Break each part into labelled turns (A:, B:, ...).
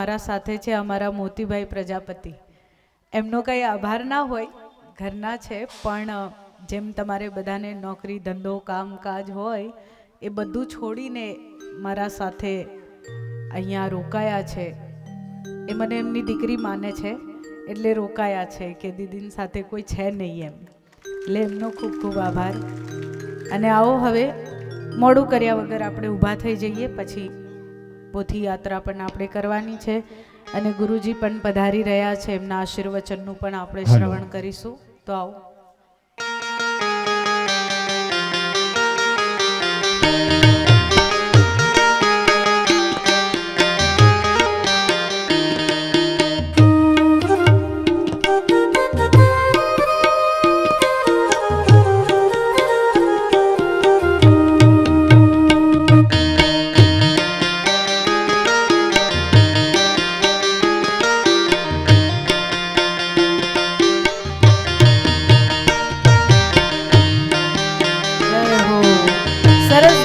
A: મારા સાથે છે અમારા મોતીભાઈ પ્રજાપતિ. એમનો કંઈ આભાર ના હોય, ઘરના છે, પણ જેમ તમારે બધાને નોકરી ધંધો કામકાજ હોય એ બધું છોડીને મારા સાથે અહીંયા રોકાયા છે. એ મને એમની દીકરી માને છે એટલે રોકાયા છે કે દીદીની સાથે કોઈ છે નહીં એમ. એટલે એમનો ખૂબ ખૂબ આભાર. અને આવો હવે મોડું કર્યા વગર આપણે ઊભા થઈ જઈએ, પછી પોથી યાત્રા પણ આપણે કરવાની છે અને ગુરુજી પણ પધારી રહ્યા છે, એમના આશીર્વચનનું પણ આપણે શ્રવણ કરીશું. તો આવો.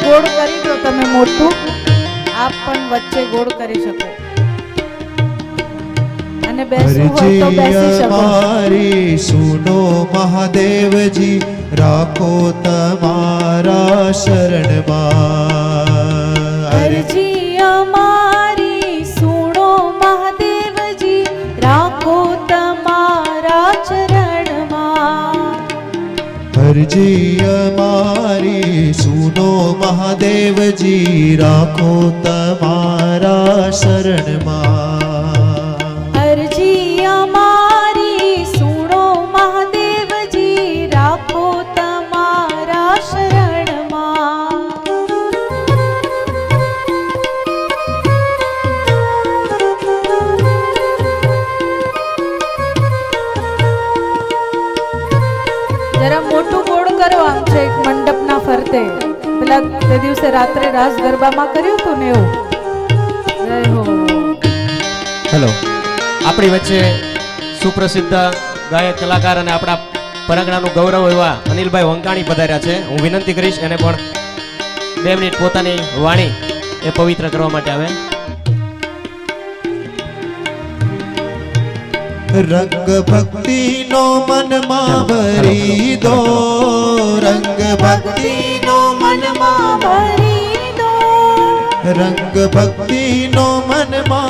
A: ગોળ કરી દો તમે મોટું, આપ પણ વચ્ચે ગોળ કરી શકો અને બેસવું હોય તો બેસી શકો.
B: हमारी सुनो महादेवजी, राखो तमारा शरण में.
A: अर्जी हमारी सुनो महादेवजी, राखो तमारा चरण में.
B: अर्जी हमारी सुनो महादेवजी, राखो तमारा शरण में.
A: अर्जी हमारी सुनो महादेवजी, राखो तमारा शरण में. जरा मोटू गोड़ करो आम छे एक मंडपना फरते પેલા તે દિવસે રાત્રે રાસ ગરબામાં કર્યું હતું ને એવું. જય હો.
C: હેલો, આપણી વચ્ચે સુપ્રસિદ્ધ ગાયક કલાકાર અને આપણા પરાગણાનું ગૌરવ એવા અનિલભાઈ વંકાણી પધાર્યા છે. હું વિનંતી કરીશ એને પણ 2 મિનિટ પોતાની વાણી એ પવિત્ર કરવા માટે આવે.
B: रंग भक्ति नो मन मा भरी दो, रंग भक्ति नो मन मा
A: ભરી દો,
B: रंग भक्ति नो मन मा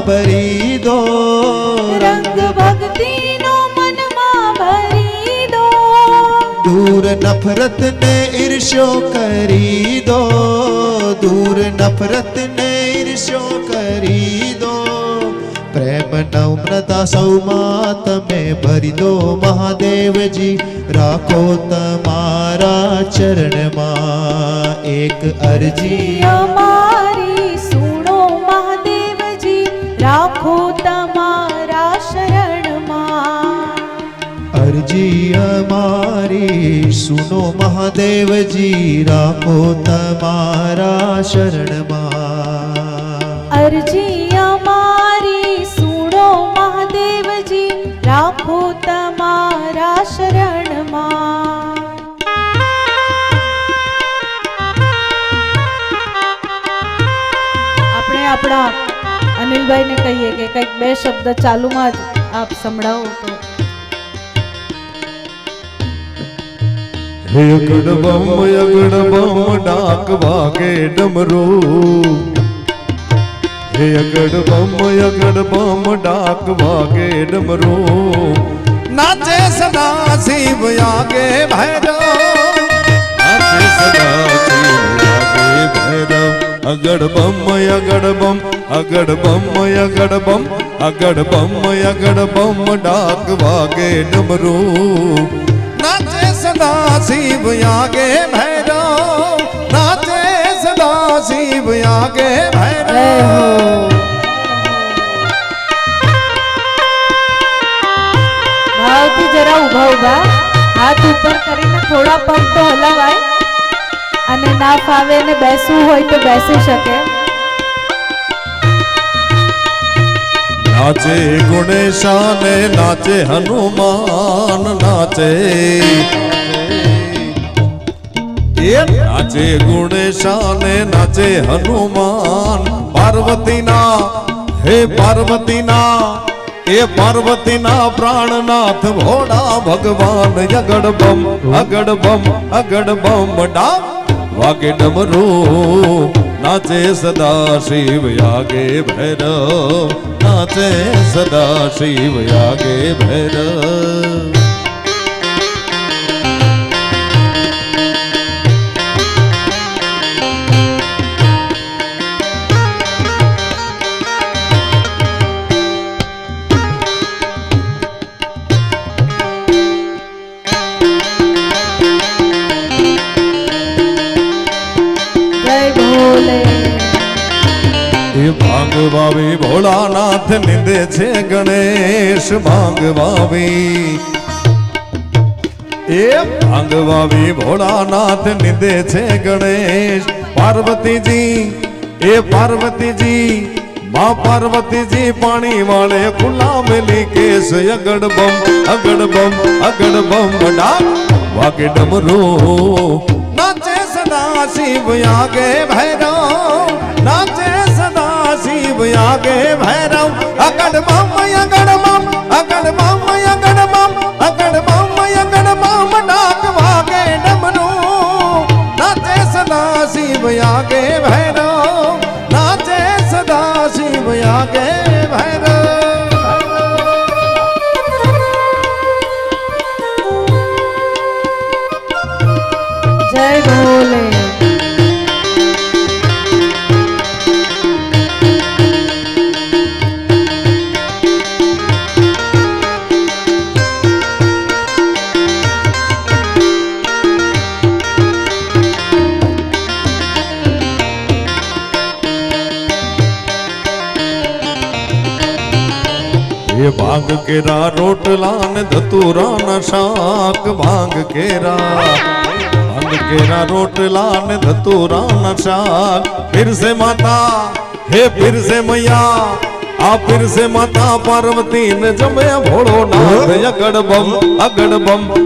B: भरी दो,
A: રંગ ભક્તિનો મનમાં ભરી દો.
B: दूर नफरत ने ईर्ष्यो करी दो, दूर नफरत ने ईर्ष्यो करी दो. प्रेम नम्रता सौमा તમે ભરી દો મહાદેવજી, રાખો તમારા ચરણમાં એક અરજી
A: અમારી સુનો મહાદેવજી, રાખો તમારા શરણમાં.
B: અરજી અમારી સુનો મહાદેવજી, રાખો તમારા શરણમાં.
A: અરજી અમારી સુનો મહાદેવજી, રાખો તમારા શરણમાં. આપણે આપણા અનિલભાઈને કહીએ કે કંઈક 2 શબ્દ ચાલુમાં જ આપ સંભળાવો તો.
D: અગડ બમ ડાક વાગે ડમરૂ, હે અગડ બમ ડાક વાગે ડમરૂ. નાચે સદા શિવ આગે ભૈરવ, નાચે સદા શિવ આગે ભૈરવ. અગડ બમ ડાક વાગે ડમરૂ. નાચે સદા શિવ આગે ભૈરવ, નાચે સદા શિવ આગે ભૈરવ.
A: ભાવથી જરા ઊભા ઊભા હાથ ઉપર કરીને થોડા પગ તો હલાવાય, અને ના ફાવે ને બેસવું હોય તો બેસી શકે.
D: નાચે ગુણેશાને નાચે હનુમાન નાચે, નાચે ગુણેશાને નાચે હનુમાન. પાર્વતીના હે પાર્વતીના એ પાર્વતીના પ્રાણનાથ ભોળા ભગવાન અગડ બમ ડાક વાગે ડમરૂ નાચે સદા શિવ આગે ભૈરવ નાચે સદા શિવ આગે ભૈરવ ભાંગ વાવી ભોળાનાથ નિંદે છે ગણેશ ભાંગ વાવી એ ભાંગ વાવી ભોળાનાથ નિંદે છે ગણેશ પાર્વતીજી એ પાર્વતીજી માં પાર્વતીજી પાણી વાળે ખુલ્લા મેલી કેસ અગડ બમ ડાક વાગે ડમરૂ નાચે સદા શિવ આગે ભૈરવ નાચે સદા શિવ આગે ભૈરવ અગડ બમ ડાક વાગે ડમરૂ નાચે સદા શિવ આગે ભૈરવ નાચે સદા શિવ આગે ભૈરવ
A: જય ભોલે
D: ये भांग केरा रोटला ने धतूरा न शाक भांग केरा रोटला ने धतूरा न शाक फिर से माता हे फिर से मैया आ फिर से माता पार्वती ने जमे भोड़ो नाथ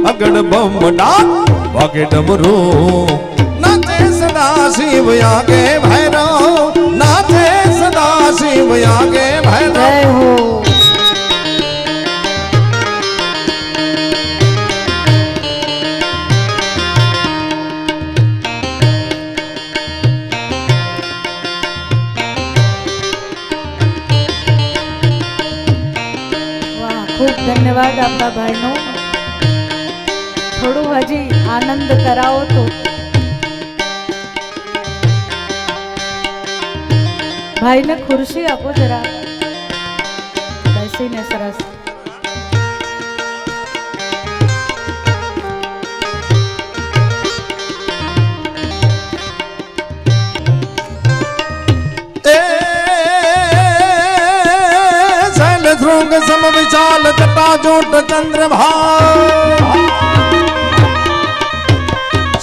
D: अगड़ बम डाक वागे डमरू नाचे सदा शिव आगे भैरव नाचे सदा शिव आगे भैरव
A: જય હો ખૂબ ધન્યવાદ આપણા ભાઈનો થોડું હજી આનંદ કરાવો તો ભાઈને ખુરશી આપો જરા બેસીને સરસ
D: शृंग सम विशाल जटाजूट चंद्रभाल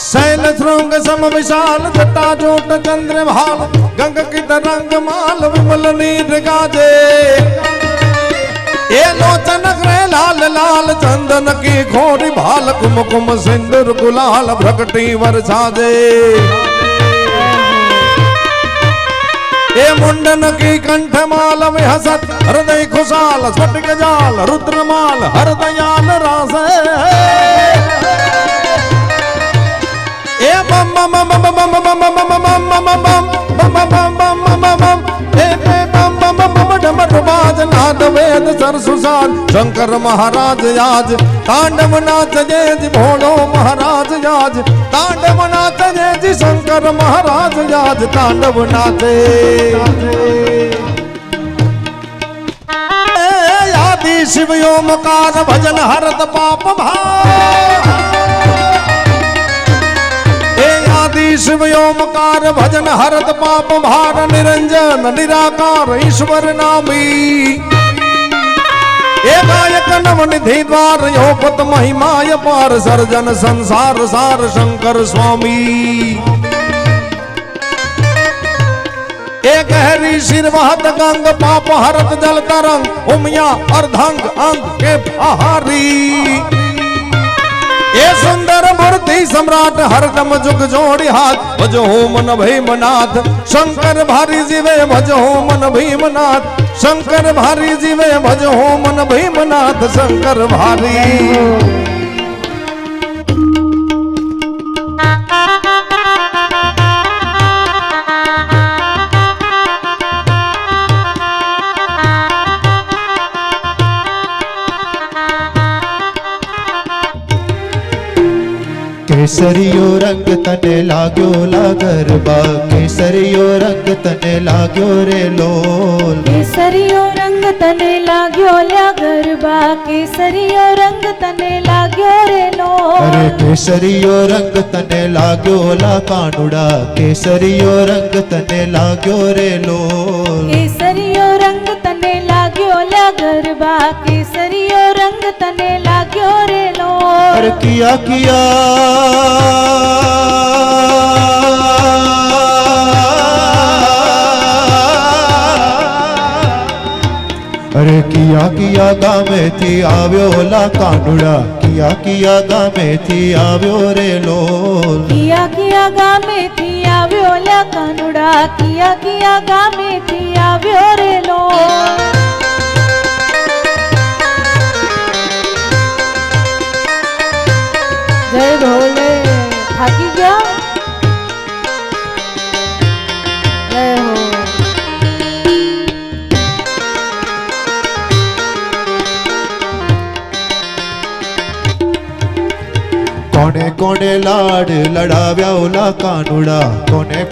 D: शैल शृंग सम विशाल जटाजूट चंद्रभाल गंग की तरंग माल विमल नीर गाजे ये लोचन ग्रे लाल लाल चंदन की घोरी भाल कुम कुम सिंदूर गुलाल भ्रगटी वरसाजे ए मुंडन की कंठमाल में हसत हृदय खुशाल स्फटिक जाल रुद्रमाल हरदयाल रास ए बम बम बम बम बम बम बम बम बम बम डमरू बाज नाद वेद सरसुसाल शंकर महाराज आज तांडव नाच जय जी भोलो महाराज आज तांडव नाच जय जी शंकर महाराज आज तांडव नाचे आदि शिव ओमकार भजन हरत पाप भार आदि शिव ओमकार भजन हरत पाप भार निरंजन निराकार ईश्वर नामी ए गायक नव निधि द्वार योपत महिमाय पार सर्जन संसार सार शंकर स्वामी एक हरी शिर वहत गंग पाप हरत जल तरंग उमिया अर्धंग अंग के आहारी ये सुंदर मूर्ति सम्राट हरदम जुग जोड़ी हाथ भजो मन भीमनाथ शंकर भारी जीवे भजो मन भीमनाथ શંકર ભારી જીવે ભજ હો મન ભીમનાથ શંકર ભારી
B: કેસરીયો રંગ તને લાગ્યો લા ગરબા કેસરીયો રંગ તને લાગ્યો રે લોલ
A: કેસરીયો રંગ તને લાગ્યો લ્યા ગરબા કેસરીયો રંગ તને લાગ્યો રે લો
B: અરે કેસરીયો રંગ તને લાગ્યો લા કાનુડા કેસરીયો રંગ તને લાગ્યો રે લોલ
A: કેસરીયો રંગ તને લાગ્યો લ્યા ગરબા કેસરીયો રંગ તને લાગ્યો રે લો
B: અરે કિયા કિયા ગામેથી આવ્યો લા કાનુડા કિયા ગામેથી આવ્યો રે લોલ
A: કિયા ગામેથી આવ્યો લ્યા કાનુડા કિયા ગામેથી આવ્યો રે લો જય ભોલે થાકી ગયા જય હો
B: કોને કોને લાડ લડાવ્યા ઓલા કાનુડા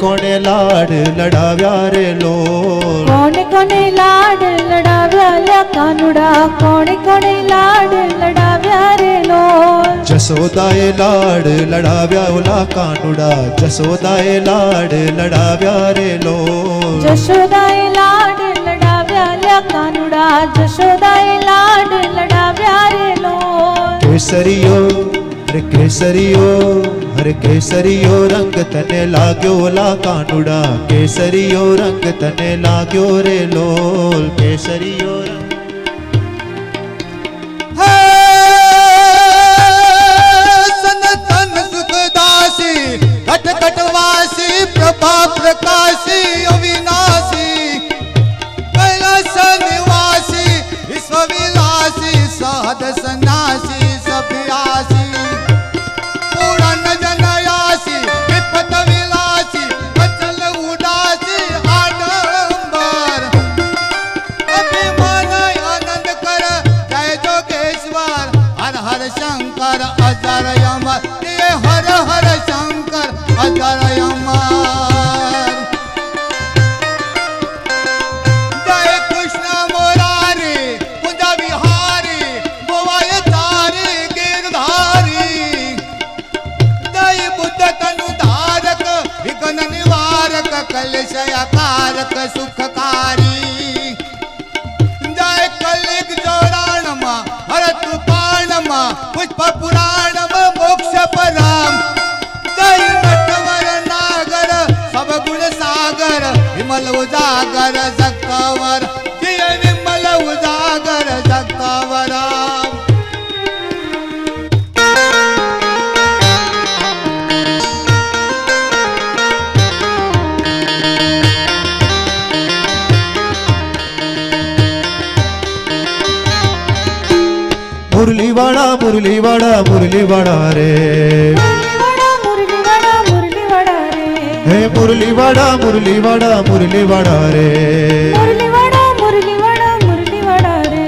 B: કોને લાડ લડાવ્યા રે લોલ
A: કોને કોને લાડ લડાવ્યા લ્યા કાનુડા કોને લાડ લડાવ્યા રે લો
B: જસોદાએ લાડ લડાવ્યા ઓલા કાનુડા જસોદાએ લાડ લડાવ્યા રે લોલ
A: જશોદાએ લાડ લડાવ્યા લ્યા કાનુડા જશોદાએ લાડ લડાવ્યા રે લો
B: કેસરીયો હરે કેસરીયો રંગ તને લાગ્યો લા કાનુડા કેસરીયો રંગ તને લાગ્યો રે લોલ કેસરીયો રંગ
E: સનાતન સુખદાસી ઘટઘટવાસી પ્રભા પ્રકાશી અવિનાશી કૈલાસ નિવાસી વિશ્વ વિલાસી સહદ સન્યાસી સભ્યાસી પુરાણ જનયાસી વિપત વિલાસી અચલ ઉદાસી આડંબર અભિમાન આનંદ કર જય જોગેશ્વર હર હર શંકર અજર અમર એ હર હર શંકર અજર અમર જય કૃષ્ણ મોરારી કુંજ વિહારી ગોવાય તારી ગીરધારી જય બુદ્ધ તનુ ધારક વિઘ્ન નિવારક કલેશયકારક સુખકારી જય કલિક જોડાણમાં હરત પાણમાં પુષ્પ પુરાણમાં મોક્ષ પરામ જય નટવર નાગર સબ ગુણ સાગર વિમલ ઉજાગર જગતવર જય વિમલ ઉજાગર જગતવરામ
B: મુરલીવાડા રે
A: મુરલીવાડા રે
B: હે મુરલીવાડા રે
A: મુરલીવાડા રે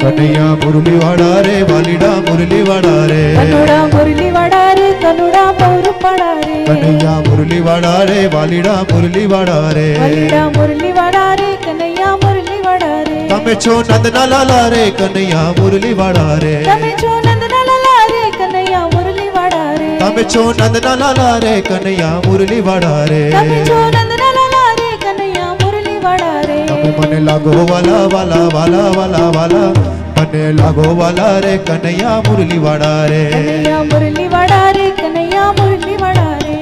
B: કનૈયા મુરલીવાડા રે વાલીડા મુરલીવાડા રે
A: કનુડા મુરલીવાડા રે કનુડા બહુરપાડા રે
B: કનૈયા મુરલીવાડા રે વાલીડા મુરલીવાડા રે
A: વાલીડા મુરલીવાડા રે કનૈયા મુરલીવાડા રે
B: તમે છો નંદના લાલા રે કનૈયા મુરલીવાડા રે
A: તમે છો નંદના લાલા રે કનૈયા મુરલીવાડા રે
B: તમે છો નંદના લાલા રે કનૈયા મુરલીવાડા રે
A: તમે છો નંદના લાલા રે કનૈયા મુરલીવાડા રે
B: તમે મને લાગો વાલા વાલા વાલા વાલા વાલા મને લાગો વાલા રે કનૈયા મુરલીવાડા રે
A: કનૈયા મુરલીવાડા રે કનૈયા મુરલીવાડા રે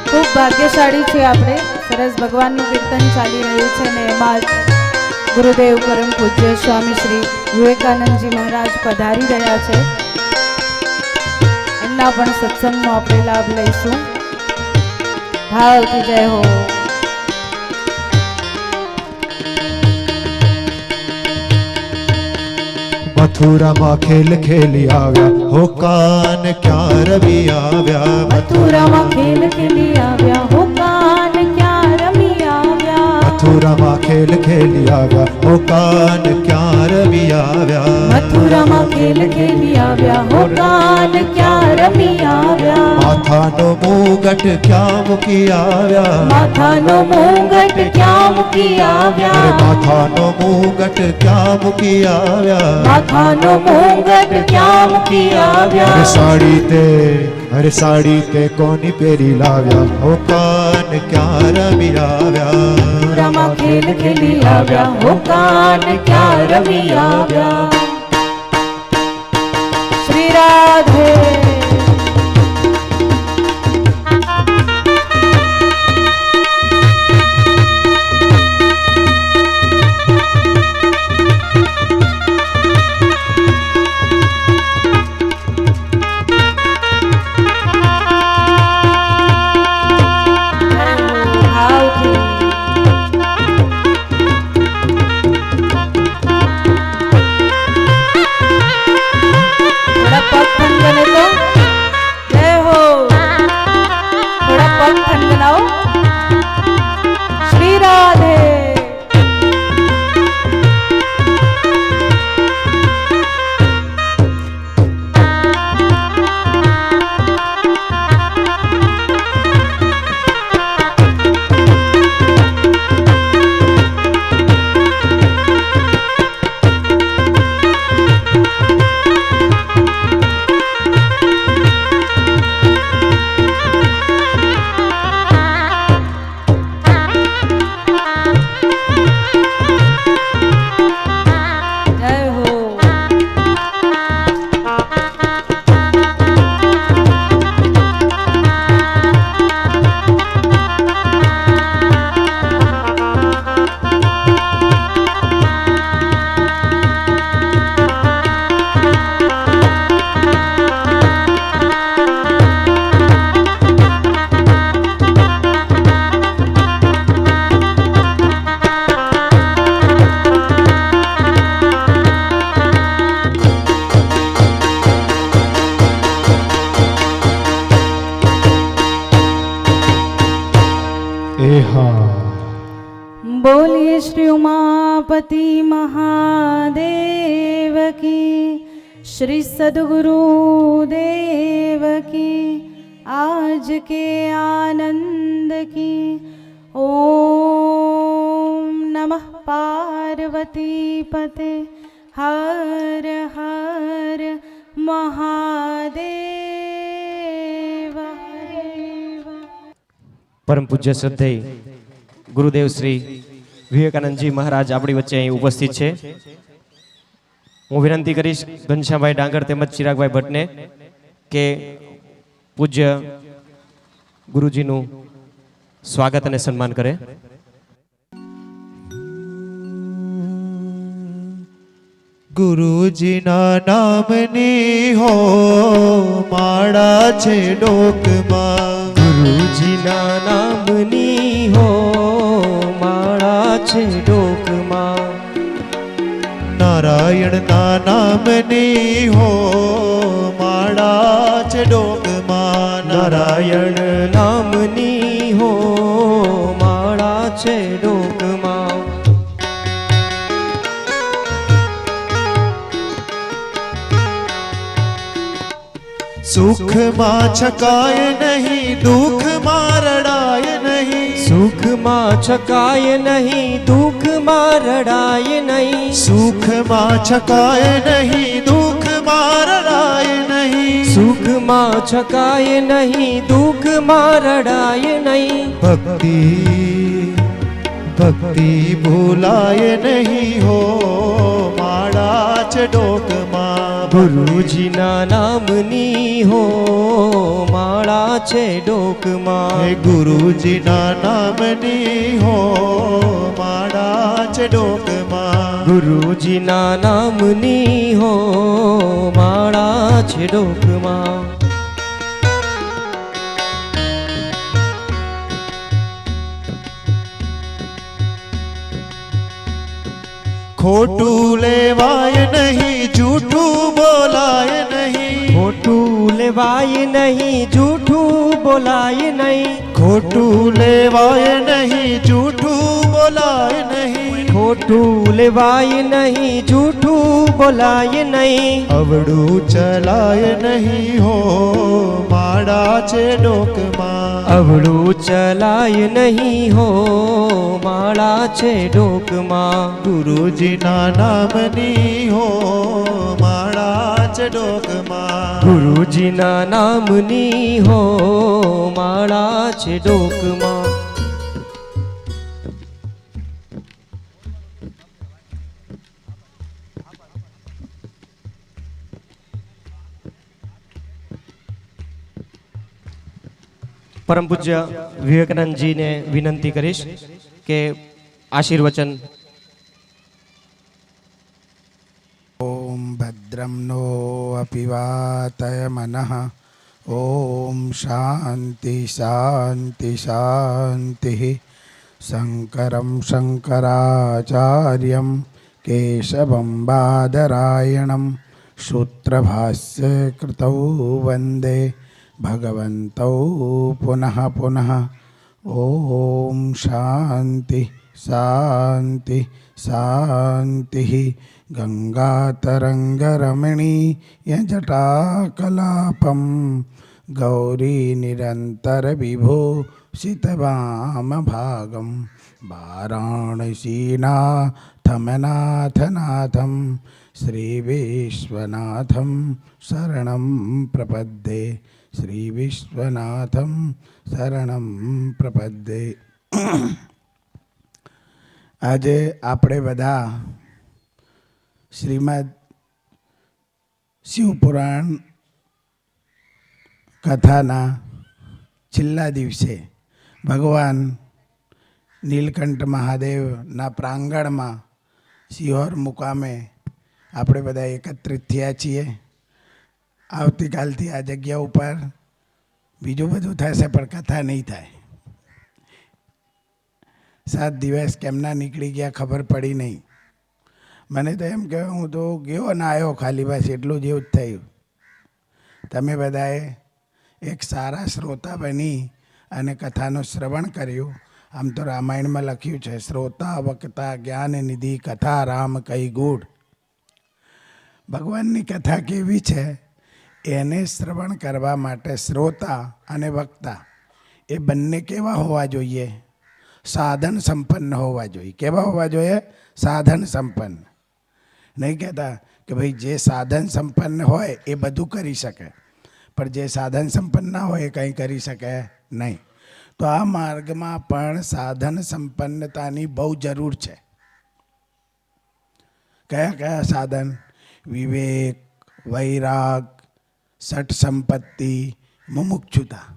A: ખૂબ ભાગ્યશાળી છે આપણે સરસ ભગવાનનું કીર્તન ચાલી રહ્યું છે ને એમાં જ ગુરુદેવ પરમ પૂજ્ય સ્વામી શ્રી વિવેકાનંદજી મહારાજ પધારી રહ્યા છે એમના પણ સત્સંગનો આપણે લાભ લઈશું ભાવથી જય હો
B: મથુરામાં ખેલ ખેલી આવ્યા હો કાન ક્યાં રમી આવ્યા
A: મથુરામાં ખેલ ખેલી આવ્યા હો કાન ક્યાં રમી આવ્યા
B: મથુરામાં ખેલ ખેલી આવ્યા હો કાન ક્યાં રમી આવ્યા
A: મથુરામાં ખેલ ખેલી આવ્યા હો કાન ક્યાં રમી આવ્યા
B: માથાનો મુગટ ક્યાં મૂકી આવ્યા
A: માથાનો મુગટ ક્યાં મૂકી આવ્યા
B: અરે માથાનો મુગટ ક્યાં મૂકી આવ્યા
A: માથાનો મુગટ ક્યાં મૂકી આવ્યા
B: અરે સાડી તે કોની પહેરી લાવ્યા હો કાન ક્યાં રમી આવ્યા
A: મથુરામાં ખેલ ખેલી આવ્યા હો કાન ક્યાં રમી આવ્યા શ્રી રાધે श्री राधे बोलिए श्री उमापति महादेव की श्री सद्गुरु देव की आज के आनंद की ओम नमः पार्वती पते हर हर महादेव
C: પરમ પૂજ્ય શ્રદ્ધેય ગુરુદેવ શ્રી વિવેકાનંદજી મહારાજ આપણી વચ્ચે અહીં ઉપસ્થિત છે. હું વિનંતી કરીશ ઘનશ્યામભાઈ ડાંગર તેમજ ચિરાગભાઈ ભટ્ટને કે પૂજ્ય ગુરુજીનું સ્વાગત અને સન્માન કરે.
B: ગુરુજીના નામની હો માળા છે ડોકમાં
C: ગુરુજીના નામની હો માળા છે ડોકમાં
B: નારાયણના નામની હો માળા છે ડોકમાં
C: નારાયણ નામની હો માળા છે ડોકમાં
B: સુખમાં છકાય નહીં દુઃખમાં રડાય નહીં
C: સુખમાં છકાય નહીં દુઃખમાં રડાય નહીં
B: સુખમાં છકાય નહીં દુઃખમાં રડાય નહીં
C: સુખમાં છકાય નહીં દુઃખમાં રડાય નહીં
B: ભક્તિ ભક્તિ ભૂલાય નહીં હો માળા છે ડોકમાં
C: ગુરુજીના નામની હો માળા છે ડોકમાં
B: હે ગુરુજીના નામની હો માળા છે ડોકમાં
C: ગુરુજીના નામની હો માળા છે ડોકમાં
B: ખોટું લેવાય નહીં જૂઠું
C: લેવાય નહીં, જૂઠું બોલાય નહીં,
B: ખોટું લેવાય નહીં, જૂઠું બોલાય નહીં,
C: ખોટું લેવાય નહીં, જૂઠું બોલાય નહીં,
B: અવળું ચલાય નહીં હો માડા છે ડોકમાં,
C: અવળું ચલાય નહીં હો માળા છે ડોકમાં,
B: ગુરુજીના નામની હો માળા છે ડોકમાં,
C: ગુરુજીના નામની હો માળા છે ડોકમાં. પરમ પૂજ્ય વિવેકાનંદજીને વિનંતી કરીશ કે આશીર્વચન.
F: ॐ भद्रं नो अपि वातय मनः ॐ शान्ति शान्ति शान्तिः. शङ्करं शङ्कराचार्यं केशवं बादरायणं सूत्रभाष्यकृतौ वन्दे भगवन्तौ पुनः पुनः. ॐ शान्ति शान्ति शान्तिः. गङ्गातरङ्गरमणीयजटाकलापं गौरीनिरन्तरविभूषितवामभागं वाराणसीनाथमनाथनाथं श्रीविश्वनाथं शरणं प्रपद्ये, श्रीविश्वनाथं शरणं प्रपद्ये. આજે આપણે બધા શ્રીમદ શિવપુરાણ કથાના છેલ્લા દિવસે ભગવાન નીલકંઠ મહાદેવના પ્રાંગણમાં સિહોર મુકામે આપણે બધા એકત્રિત થયા છીએ. આવતીકાલથી આ જગ્યા ઉપર બીજું બધું થશે પણ કથા નહીં થાય. 7 દિવસ કેમના નીકળી ગયા ખબર પડી નહીં. મને તો એમ કે હું તો ગયો ને આવ્યો ખાલી બસ એટલું જેવું જ થયું. તમે બધાએ એક સારા શ્રોતા બની અને કથાનું શ્રવણ કર્યું. આમ તો રામાયણમાં લખ્યું છે, શ્રોતા વક્તા જ્ઞાન નિધિ કથા રામ કઈ ગૂઢ. ભગવાનની કથા કેવી છે એને શ્રવણ કરવા માટે શ્રોતા અને વક્તા એ બંને કેવા હોવા જોઈએ? સાધન સંપન્ન હોવા જોઈએ. કેવા હોવા જોઈએ? સાધન સંપન્ન. નહીં કહેતા કે ભાઈ જે સાધન સંપન્ન હોય એ બધું કરી શકે, પણ જે સાધન સંપન્ન ના હોય એ કંઈ કરી શકે નહીં. તો આ માર્ગમાં પણ સાધન સંપન્નતાની બહુ જરૂર છે. કયા કયા સાધન? વિવેક, વૈરાગ, સઠ સંપત્તિ, મુમુક્ષુતા.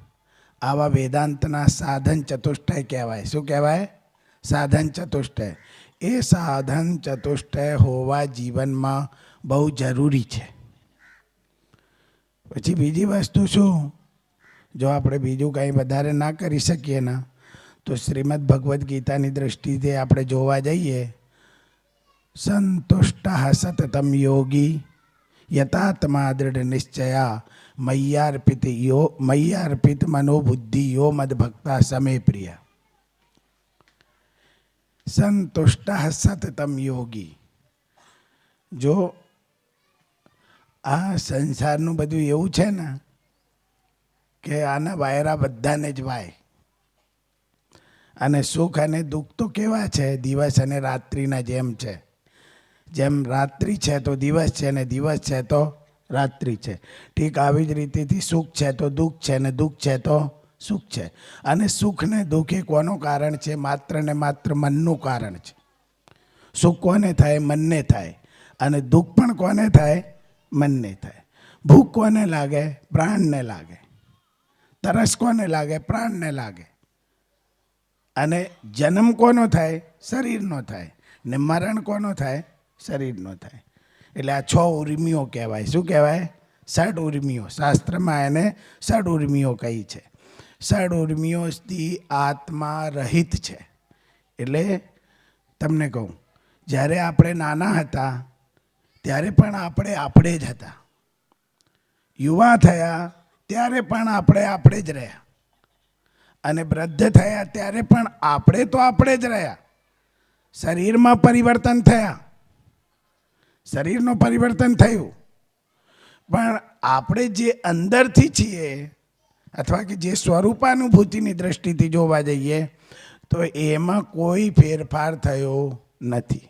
F: આવા વેદાંતના સાધન ચતુષ્ટય કહેવાય. શું કહેવાય? સાધન ચતુષ્ટય. એ સાધન ચતુષ્ટય હોવા જીવનમાં બહુ જરૂરી છે. પછી બીજી વસ્તુ શું? જો આપણે બીજું કંઈ વધારે ના કરી શકીએ ને તો શ્રીમદ ભગવદ્ ગીતાની દ્રષ્ટિથી આપણે જોવા જઈએ, સંતુષ્ટ સતતમ યોગી યતાત્મા દૃઢ નિશ્ચયા મય્યાર્પિત મનોબુદ્ધિ યો મદ ભક્તા સમે પ્રિય. સંતુષ્ટ સતતમ યોગી. જો આ સંસારનું બધું એવું છે ને કે આના વાયરા બધાને જ વાય. અને સુખ અને દુઃખ તો કેવા છે? દિવસ અને રાત્રિના જેમ છે. જેમ રાત્રિ છે તો દિવસ છે, ને દિવસ છે તો રાત્રિ છે. ઠીક આવી જ રીતેથી સુખ છે તો દુઃખ છે, ને દુઃખ છે તો સુખ છે. અને સુખ ને દુઃખ એ કોનું કારણ છે? માત્ર ને માત્ર મનનું કારણ છે. સુખ કોને થાય? મનને થાય. અને દુઃખ પણ કોને થાય? મનને થાય. ભૂખ કોને લાગે? પ્રાણને લાગે. તરસ કોને લાગે? પ્રાણને લાગે. અને જન્મ કોનો થાય? શરીરનો થાય. ને મરણ કોનો થાય? શરીરનો થાય. એટલે આ 6 ઉર્મિઓ કહેવાય. શું કહેવાય? 6 ઉર્મિઓ. શાસ્ત્રમાં એને 6 ઉર્મિઓ કહી છે. 6 ઉર્મિઓથી આત્મા રહિત છે. એટલે તમને કહું, જ્યારે આપણે નાના હતા ત્યારે પણ આપણે જ હતા. યુવા થયા ત્યારે પણ આપણે જ રહ્યા, અને વૃદ્ધ થયા ત્યારે પણ આપણે જ રહ્યા. શરીરમાં પરિવર્તન થયા, શરીરનું પરિવર્તન થયું, પણ આપણે જે અંદરથી છીએ અથવા કે જે સ્વરૂપાનુભૂતિની દ્રષ્ટિથી જોવા જઈએ તો એમાં કોઈ ફેરફાર થયો નથી.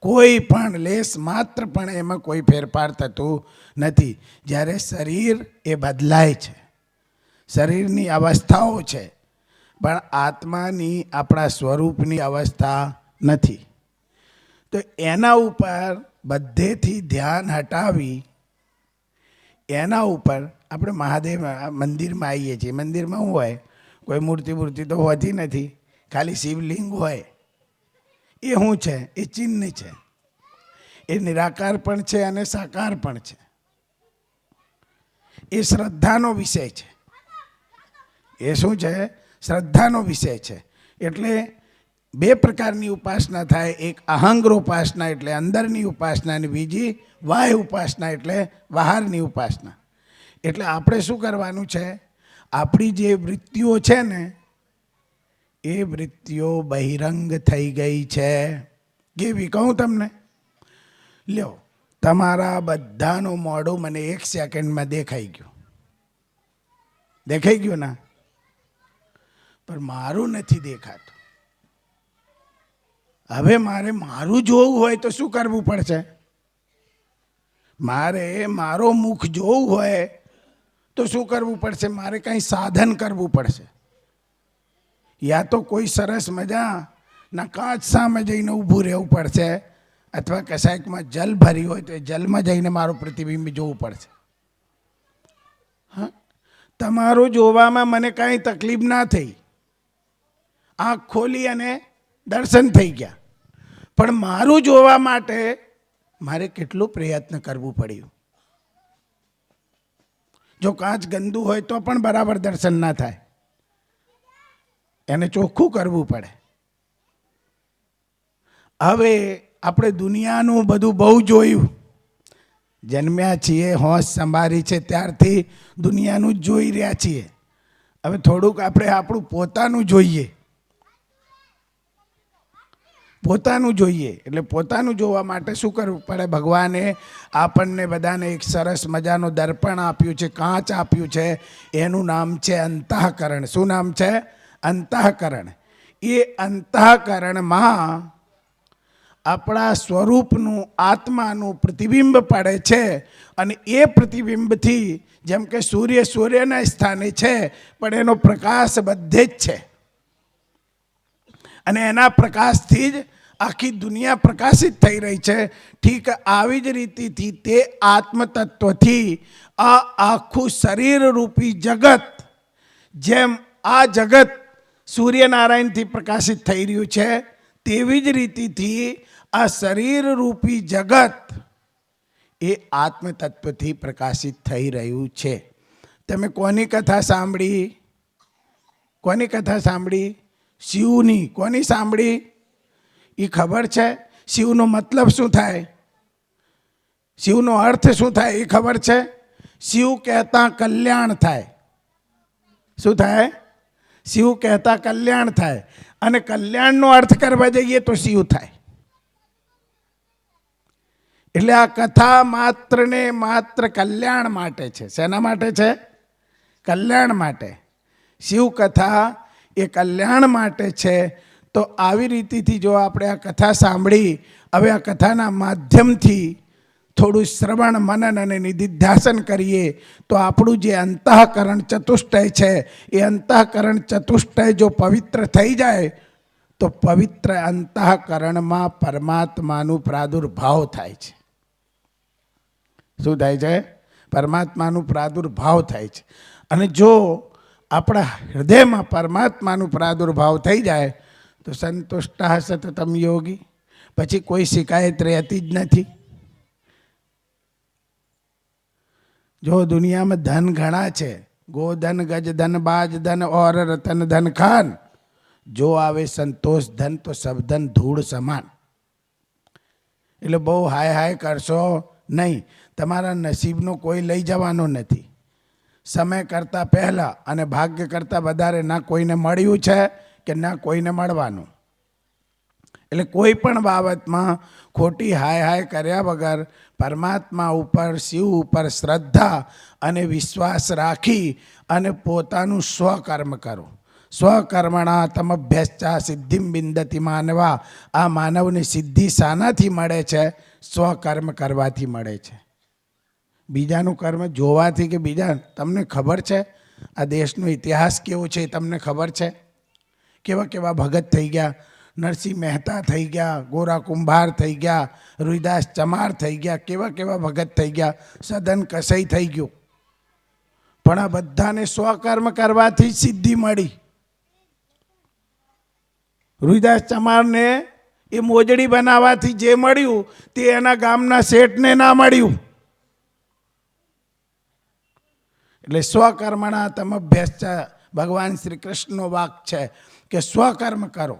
F: કોઈ પણ લેશ માત્ર પણ એમાં કોઈ ફેરફાર થતું નથી. જ્યારે શરીર એ બદલાય છે, શરીરની અવસ્થાઓ છે, પણ આત્માની આપણા સ્વરૂપની અવસ્થા નથી. તો એના ઉપર બધેથી ધ્યાન હટાવી એના ઉપર આપણે મહાદેવ મંદિરમાં આવીએ છીએ. મંદિરમાં શું હોય? કોઈ મૂર્તિ તો હોતી નથી, ખાલી શિવલિંગ હોય. એ શું છે? એ ચિહ્ન છે. એ નિરાકાર પણ છે અને સાકાર પણ છે. એ શ્રદ્ધાનો વિષય છે. એ શું છે? શ્રદ્ધાનો વિષય છે. એટલે બે પ્રકારની ઉપાસના થાય. એક અહંગ્ર ઉપાસના એટલે અંદરની ઉપાસના, અને બીજી બાહ્ય ઉપાસના એટલે બહારની ઉપાસના. એટલે આપણે શું કરવાનું છે? આપણી જે વૃત્તિઓ છે ને એ વૃત્તિઓ બહિરંગ થઈ ગઈ છે. કેવી કહું તમને? લ્યો, તમારા બધાનું મોઢું મને 1 સેકન્ડમાં દેખાઈ ગયું. દેખાઈ ગયું ના? પણ મારું નથી દેખાતું. હવે મારું જોવું હોય તો શું કરવું પડશે? મારે મારો મુખ જોવું હોય તો શું કરવું પડશે? મારે કંઈ સાધન કરવું પડશે. યા તો કોઈ સરસ મજાના કાચ સામે જઈને ઊભું રહેવું પડશે, અથવા કશાકમાં જલ ભરી હોય તો એ જલમાં જઈને મારું પ્રતિબિંબ જોવું પડશે. હા, તમારું જોવામાં મને કાંઈ તકલીફ ના થઈ, આંખ ખોલી અને દર્શન થઈ ગયા. પણ મારું જોવા માટે મારે કેટલું પ્રયત્ન કરવું પડ્યું. જો કાચ ગંદુ હોય તો પણ બરાબર દર્શન ના થાય, એને ચોખ્ખું કરવું પડે. હવે આપણે દુનિયાનું બધું બહુ જોયું, જન્મ્યા છીએ, હોશ સંભાળી છે ત્યારથી દુનિયાનું જ જોઈ રહ્યા છીએ. હવે થોડુંક આપણે આપણું પોતાનું જોઈએ. પોતાનું જોઈએ એટલે પોતાનું જોવા માટે શું કરવું પડે? ભગવાને આપણને બધાને એક સરસ મજાનું દર્પણ આપ્યું છે, કાચ આપ્યું છે. એનું નામ છે અંતઃકરણ. શું નામ છે? અંતઃકરણ. એ અંતઃકરણમાં આપણા સ્વરૂપનું, આત્માનું પ્રતિબિંબ પડે છે. અને એ પ્રતિબિંબથી જેમ કે સૂર્યના સ્થાને છે, પણ એનો પ્રકાશ બધે જ છે, અને એના પ્રકાશથી જ આખી દુનિયા પ્રકાશિત થઈ રહી છે. ઠીક આવી જ રીતેથી તે આત્મતત્વથી આ આખું શરીરરૂપી જગત, જેમ આ જગત સૂર્યનારાયણથી પ્રકાશિત થઈ રહ્યું છે, તેવી જ રીતેથી આ શરીરરૂપી જગત એ આત્મતત્વથી પ્રકાશિત થઈ રહ્યું છે. તમે કોની કથા સાંભળી? કોની કથા સાંભળી? શિવની. કોની સાંભળી? એ ખબર છે? શિવનો મતલબ શું થાય? શિવનો અર્થ શું થાય એ ખબર છે? શિવ કહેતા કલ્યાણ થાય. શું થાય? શિવ કહેતા કલ્યાણ થાય. અને કલ્યાણનો અર્થ કરવા જઈએ તો શિવ થાય. એટલે આ કથા માત્ર ને માત્ર કલ્યાણ માટે છે. શેના માટે છે? કલ્યાણ માટે. શિવ કથા એ કલ્યાણ માટે છે. તો આવી રીતેથી જો આપણે આ કથા સાંભળી, હવે આ કથાના માધ્યમથી થોડું શ્રવણ, મનન અને નિધિધ્યાસન કરીએ તો આપણું જે અંતઃકરણ ચતુષ્ટય છે એ અંતઃકરણ ચતુષ્ટય જો પવિત્ર થઈ જાય તો પવિત્ર અંતઃકરણમાં પરમાત્માનું પ્રાદુર્ભાવ થાય છે. શું થાય છે? પરમાત્માનું પ્રાદુર્ભાવ થાય છે. અને જો આપણા હૃદયમાં પરમાત્માનું પ્રાદુર્ભાવ થઈ જાય તો સંતુષ્ટ સતતમ યોગી, પછી કોઈ શિકાયત રહેતી જ નથી. જો દુનિયામાં ધન ઘણા છે, ગોધન, ગજધન, બાજધન ઓર રતન ધન ખાન, જો આવે સંતોષ ધન તો સબ ધન ધૂળ સમાન. એટલે બહુ હાય હાય કરશો નહીં. તમારા નસીબનો કોઈ લઈ જવાનો નથી. સમય કરતાં પહેલાં અને ભાગ્ય કરતાં વધારે ના કોઈને મળ્યું છે કે ના કોઈને મળવાનું. એટલે કોઈ પણ બાબતમાં ખોટી હાય હાય કર્યા વગર પરમાત્મા ઉપર, શિવ ઉપર શ્રદ્ધા અને વિશ્વાસ રાખી અને પોતાનું સ્વકર્મ કરો. સ્વકર્મણા તમભ્યશ્ચા સિદ્ધિમ બિંદતિ માનવા. આ માનવને સિદ્ધિ શાનાથી મળે છે? સ્વકર્મ કરવાથી મળે છે. બીજાનું કર્મ જોવાથી કે બીજા, તમને ખબર છે આ દેશનો ઇતિહાસ કેવો છે એ તમને ખબર છે? કેવા કેવા ભગત થઈ ગયા, નરસિંહ મહેતા થઈ ગયા, ગોરા કુંભાર થઈ ગયા, રૂઈદાસ ચમાર થઈ ગયા, કેવા કેવા ભગત થઈ ગયા, સદન કસાઈ થઈ ગયું. પણ આ બધાને સ્વકર્મ કરવાથી સિદ્ધિ મળી. રૂઈદાસ ચમારને એ મોજડી બનાવવાથી જે મળ્યું તે એના ગામના શેઠને ના મળ્યું. એટલે સ્વકર્મણા તમભ્યશ્ચા ભગવાન શ્રી કૃષ્ણનો વાક છે કે સ્વકર્મ કરો.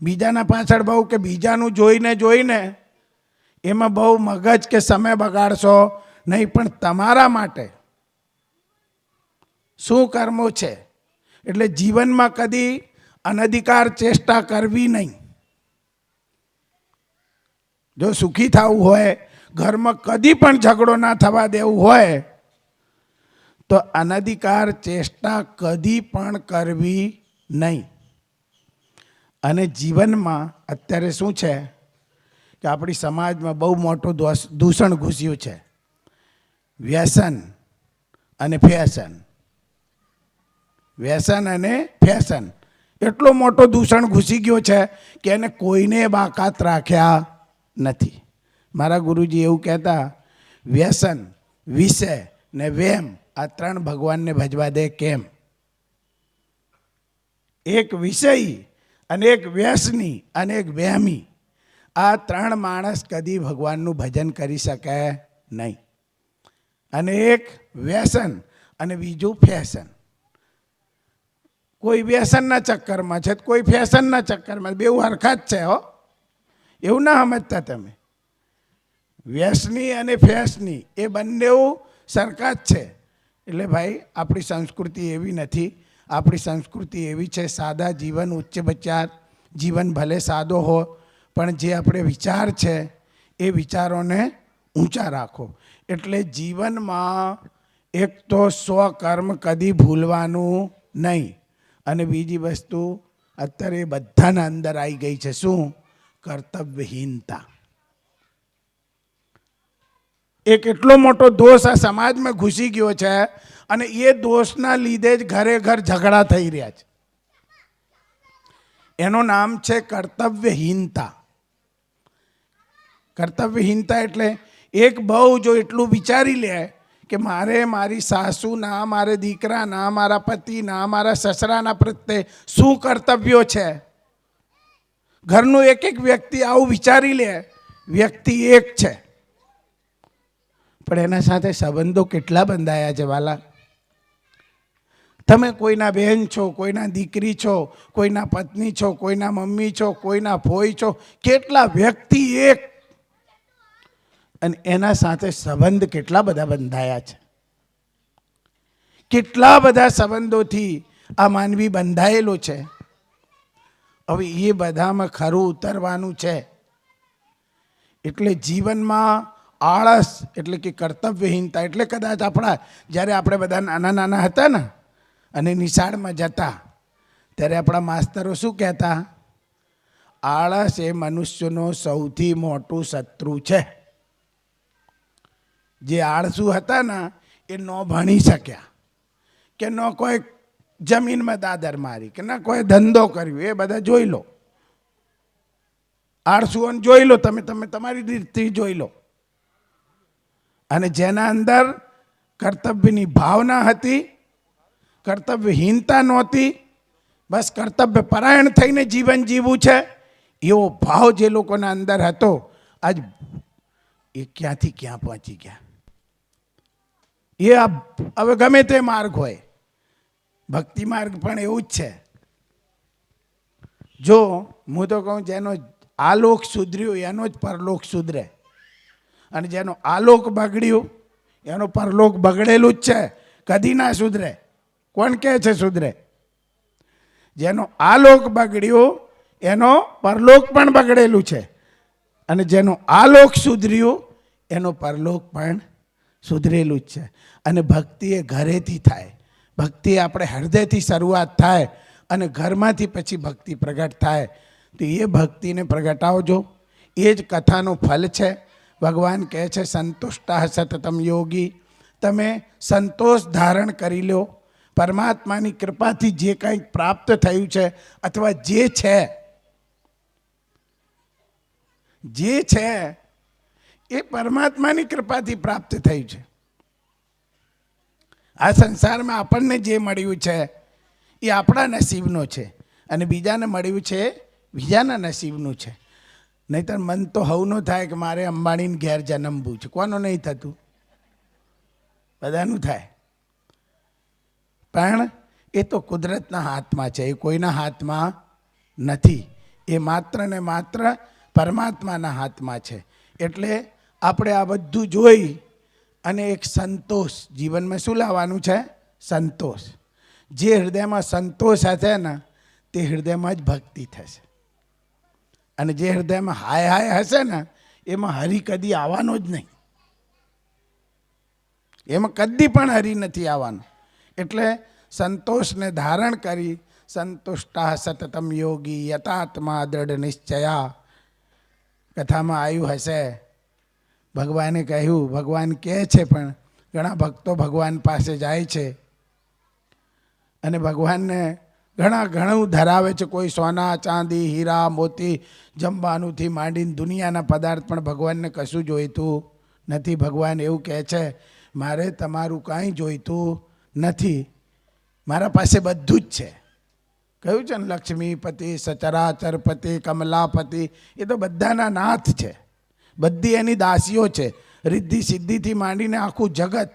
F: બીજાના પાછળ બહુ કે બીજાનું જોઈને જોઈને એમાં બહુ મગજ કે સમય બગાડશો નહીં, પણ તમારા માટે શું કર્મો છે. એટલે જીવનમાં કદી અનધિકાર ચેષ્ટા કરવી નહીં. જો સુખી થવું હોય, ઘરમાં કદી પણ ઝઘડો ના થવા દેવું હોય તો અનધિકાર ચેષ્ટા કદી પણ કરવી નહીં. અને જીવનમાં અત્યારે શું છે કે આપણી સમાજમાં બહુ મોટું દૂષણ ઘૂસ્યું છે, વ્યસન અને ફેશન. વ્યસન અને ફેશન એટલો મોટો દૂષણ ઘૂસી ગયો છે કે એને કોઈને બાકાત રાખ્યા નથી. મારા ગુરુજી એવું કહેતા, વ્યસન, વિષય ને વેમ આ ત્રણ ભગવાનને ભજવા દે કેમ? એક વિષયી અને એક વ્યસની અને એક વહેમી, આ ત્રણ માણસ કદી ભગવાનનું ભજન કરી શકે નહીં. અને એક વ્યસન અને બીજું ફેશન. કોઈ વ્યસનના ચક્કરમાં છે, કોઈ ફેશનના ચક્કરમાં, બેઉ હરખા જ છે હો, એવું ના સમજતા તમે. વ્યસની અને ફેશની એ બંને સરખા જ છે. એટલે ભાઈ આપણી સંસ્કૃતિ એવી નથી. આપણી સંસ્કૃતિ એવી છે સાદા જીવન, ઉચ્ચ વિચાર. જીવન ભલે સાદો હો પણ જે આપણે વિચાર છે એ વિચારોને ઊંચા રાખો. એટલે જીવનમાં એક તો સ્વકર્મ કદી ભૂલવાનું નહીં. અને બીજી વસ્તુ અત્યારે બધાના અંદર આવી ગઈ છે, શું? કર્તવ્યહીનતા. એક એટલો મોટો દોષ આ સમાજમાં ઘૂસી ગયો છે અને એ દોષના લીધે જ ઘરે ઘર ઝઘડા થઈ રહ્યા છે. એનું નામ છે કર્તવ્યહીનતા. કર્તવ્યહીનતા એટલે એક બહુ જો એટલું વિચારી લે કે મારે મારી સાસુના, મારે દીકરાના, મારા પતિના, મારા સસરાના પ્રત્યે શું કર્તવ્યો છે. ઘરનું એક એક વ્યક્તિ આવું વિચારી લે. વ્યક્તિ એક છે પણ એના સાથે સંબંધો કેટલા બંધાયા છે વાલા. તમે કોઈના બહેન છો, કોઈના દીકરી છો, કોઈના પત્ની છો, કોઈના મમ્મી છો, કોઈના ફોઈ છો, કેટલા વ્યક્તિ એક, અને એના સાથે સંબંધ કેટલા બધા બંધાયા છે. કેટલા બધા સંબંધોથી આ માનવી બંધાયેલો છે. હવે એ બધામાં ખરું ઉતરવાનું છે. એટલે જીવનમાં આળસ એટલે કે કર્તવ્યહીનતા એટલે કદાચ આપણા જ્યારે આપણે બધા નાના નાના હતા ને અને નિશાળમાં જતા ત્યારે આપણા માસ્તરો શું કહેતા? આળસ એ મનુષ્યનો સૌથી મોટું શત્રુ છે. જે આળસુ હતા ને એ ન ભણી શક્યા, કે ન કોઈ જમીનમાં દાદર મારી, કે ના કોઈ ધંધો કર્યો. એ બધા જોઈ લો, આળસુઓને જોઈ લો, તમે તમારી રીતથી જોઈ લો. અને જેના અંદર કર્તવ્યની ભાવના હતી, કર્તવ્યહીનતા નહોતી, બસ કર્તવ્ય પરાયણ થઈને જીવન જીવવું છે, એવો ભાવ જે લોકોના અંદર હતો, આજ એ ક્યાંથી ક્યાં પહોંચી ગયા. એ હવે ગમે તે માર્ગ હોય, ભક્તિ માર્ગ પણ એવું જ છે. જો હું તો કહું જેનો આ લોક સુધર્યો એનો જ પરલોક સુધરે. અને જેનો આલોક બગડ્યું એનો પરલોક બગડેલું જ છે, કદી ના સુધરે. કોણ કહે છે સુધરે? જેનો આલોક બગડ્યું એનો પરલોક પણ બગડેલું છે, અને જેનો આલોક સુધર્યું એનો પરલોક પણ સુધરેલું જ છે. અને ભક્તિ એ ઘરેથી થાય, ભક્તિ આપણે હૃદયથી શરૂઆત થાય અને ઘરમાંથી પછી ભક્તિ પ્રગટ થાય. તો એ ભક્તિને પ્રગટાવજો, એ જ કથાનું ફલ છે. ભગવાન કહે છે સંતુષ્ટા સતતમ યોગી, તમે સંતોષ ધારણ કરી લો. પરમાત્માની કૃપાથી જે કંઈક પ્રાપ્ત થયું છે અથવા જે છે એ પરમાત્માની કૃપાથી પ્રાપ્ત થયું છે. આ સંસારમાં આપણને જે મળ્યું છે એ આપણા નસીબનો છે, અને બીજાને મળ્યું છે બીજાના નસીબનું છે. નહીંતર મન તો હવનું થાય કે મારે અંબાણીને ઘેર જન્મવું છે. કોનું નહીં થતું? બધાનું થાય. પણ એ તો કુદરતના હાથમાં છે, એ કોઈના હાથમાં નથી. એ માત્ર ને માત્ર પરમાત્માના હાથમાં છે. એટલે આપણે આ બધું જોઈ અને એક સંતોષ જીવનમાં શું લાવવાનું છે? સંતોષ. જે હૃદયમાં સંતોષ હશે ને તે હૃદયમાં જ ભક્તિ થશે. અને જે હૃદયમાં હાય હાય હશે ને એમાં હરિ કદી આવવાનો જ નહીં, એમાં કદી પણ હરિ નથી આવવાનો. એટલે સંતોષને ધારણ કરી સંતુષ્ટા સતતમ યોગી યતાત્મા દ્રઢ નિશ્ચયા. કથામાં આવ્યું હશે, ભગવાને કહ્યું, ભગવાન કહે છે પણ ઘણા ભક્તો ભગવાન પાસે જાય છે અને ભગવાનને ઘણું ધરાવે છે. કોઈ સોના ચાંદી હીરા મોતી જમવાનુંથી માંડીને દુનિયાના પદાર્થ, પણ ભગવાનને કશું જોઈતું નથી. ભગવાન એવું કહે છે મારે તમારું કાંઈ જોઈતું નથી, મારા પાસે બધું જ છે. કહ્યું છે ને લક્ષ્મીપતિ સચરાચરપતિ કમલાપતિ, એ તો બધાના નાથ છે, બધી એની દાસીઓ છે. રિદ્ધિ સિદ્ધિથી માંડીને આખું જગત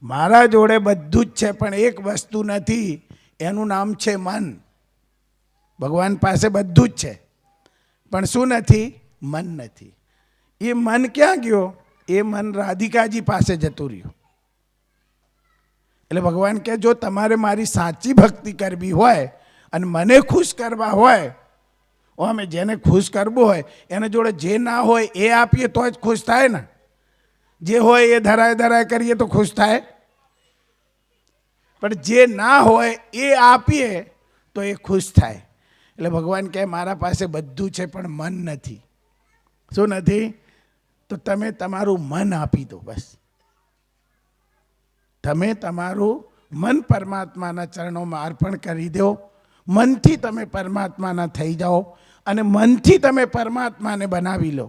F: મારા જોડે બધું જ છે, પણ એક વસ્તુ નથી, એનું નામ છે મન. ભગવાન પાસે બધું જ છે પણ શું નથી? મન નથી. એ મન ક્યાં ગયો? એ મન રાધિકાજી પાસે જતું રહ્યું. એટલે ભગવાન કહે જો તમારે મારી સાચી ભક્તિ કરવી હોય અને મને ખુશ કરવા હોય, અમે જેને ખુશ કરવું હોય એને જોડે જે ના હોય એ આપીએ તો જ ખુશ થાય ને. જે હોય એ ધરાય કરીએ તો ખુશ થાય, પણ જે ના હોય એ આપીએ તો એ ખુશ થાય. એટલે ભગવાન કહે મારા પાસે બધું છે પણ મન નથી. શું નથી? તો તમે તમારું મન આપી દો. બસ તમે તમારું મન પરમાત્માના ચરણોમાં અર્પણ કરી દો. મનથી તમે પરમાત્માના થઈ જાઓ અને મનથી તમે પરમાત્માને બનાવી લો.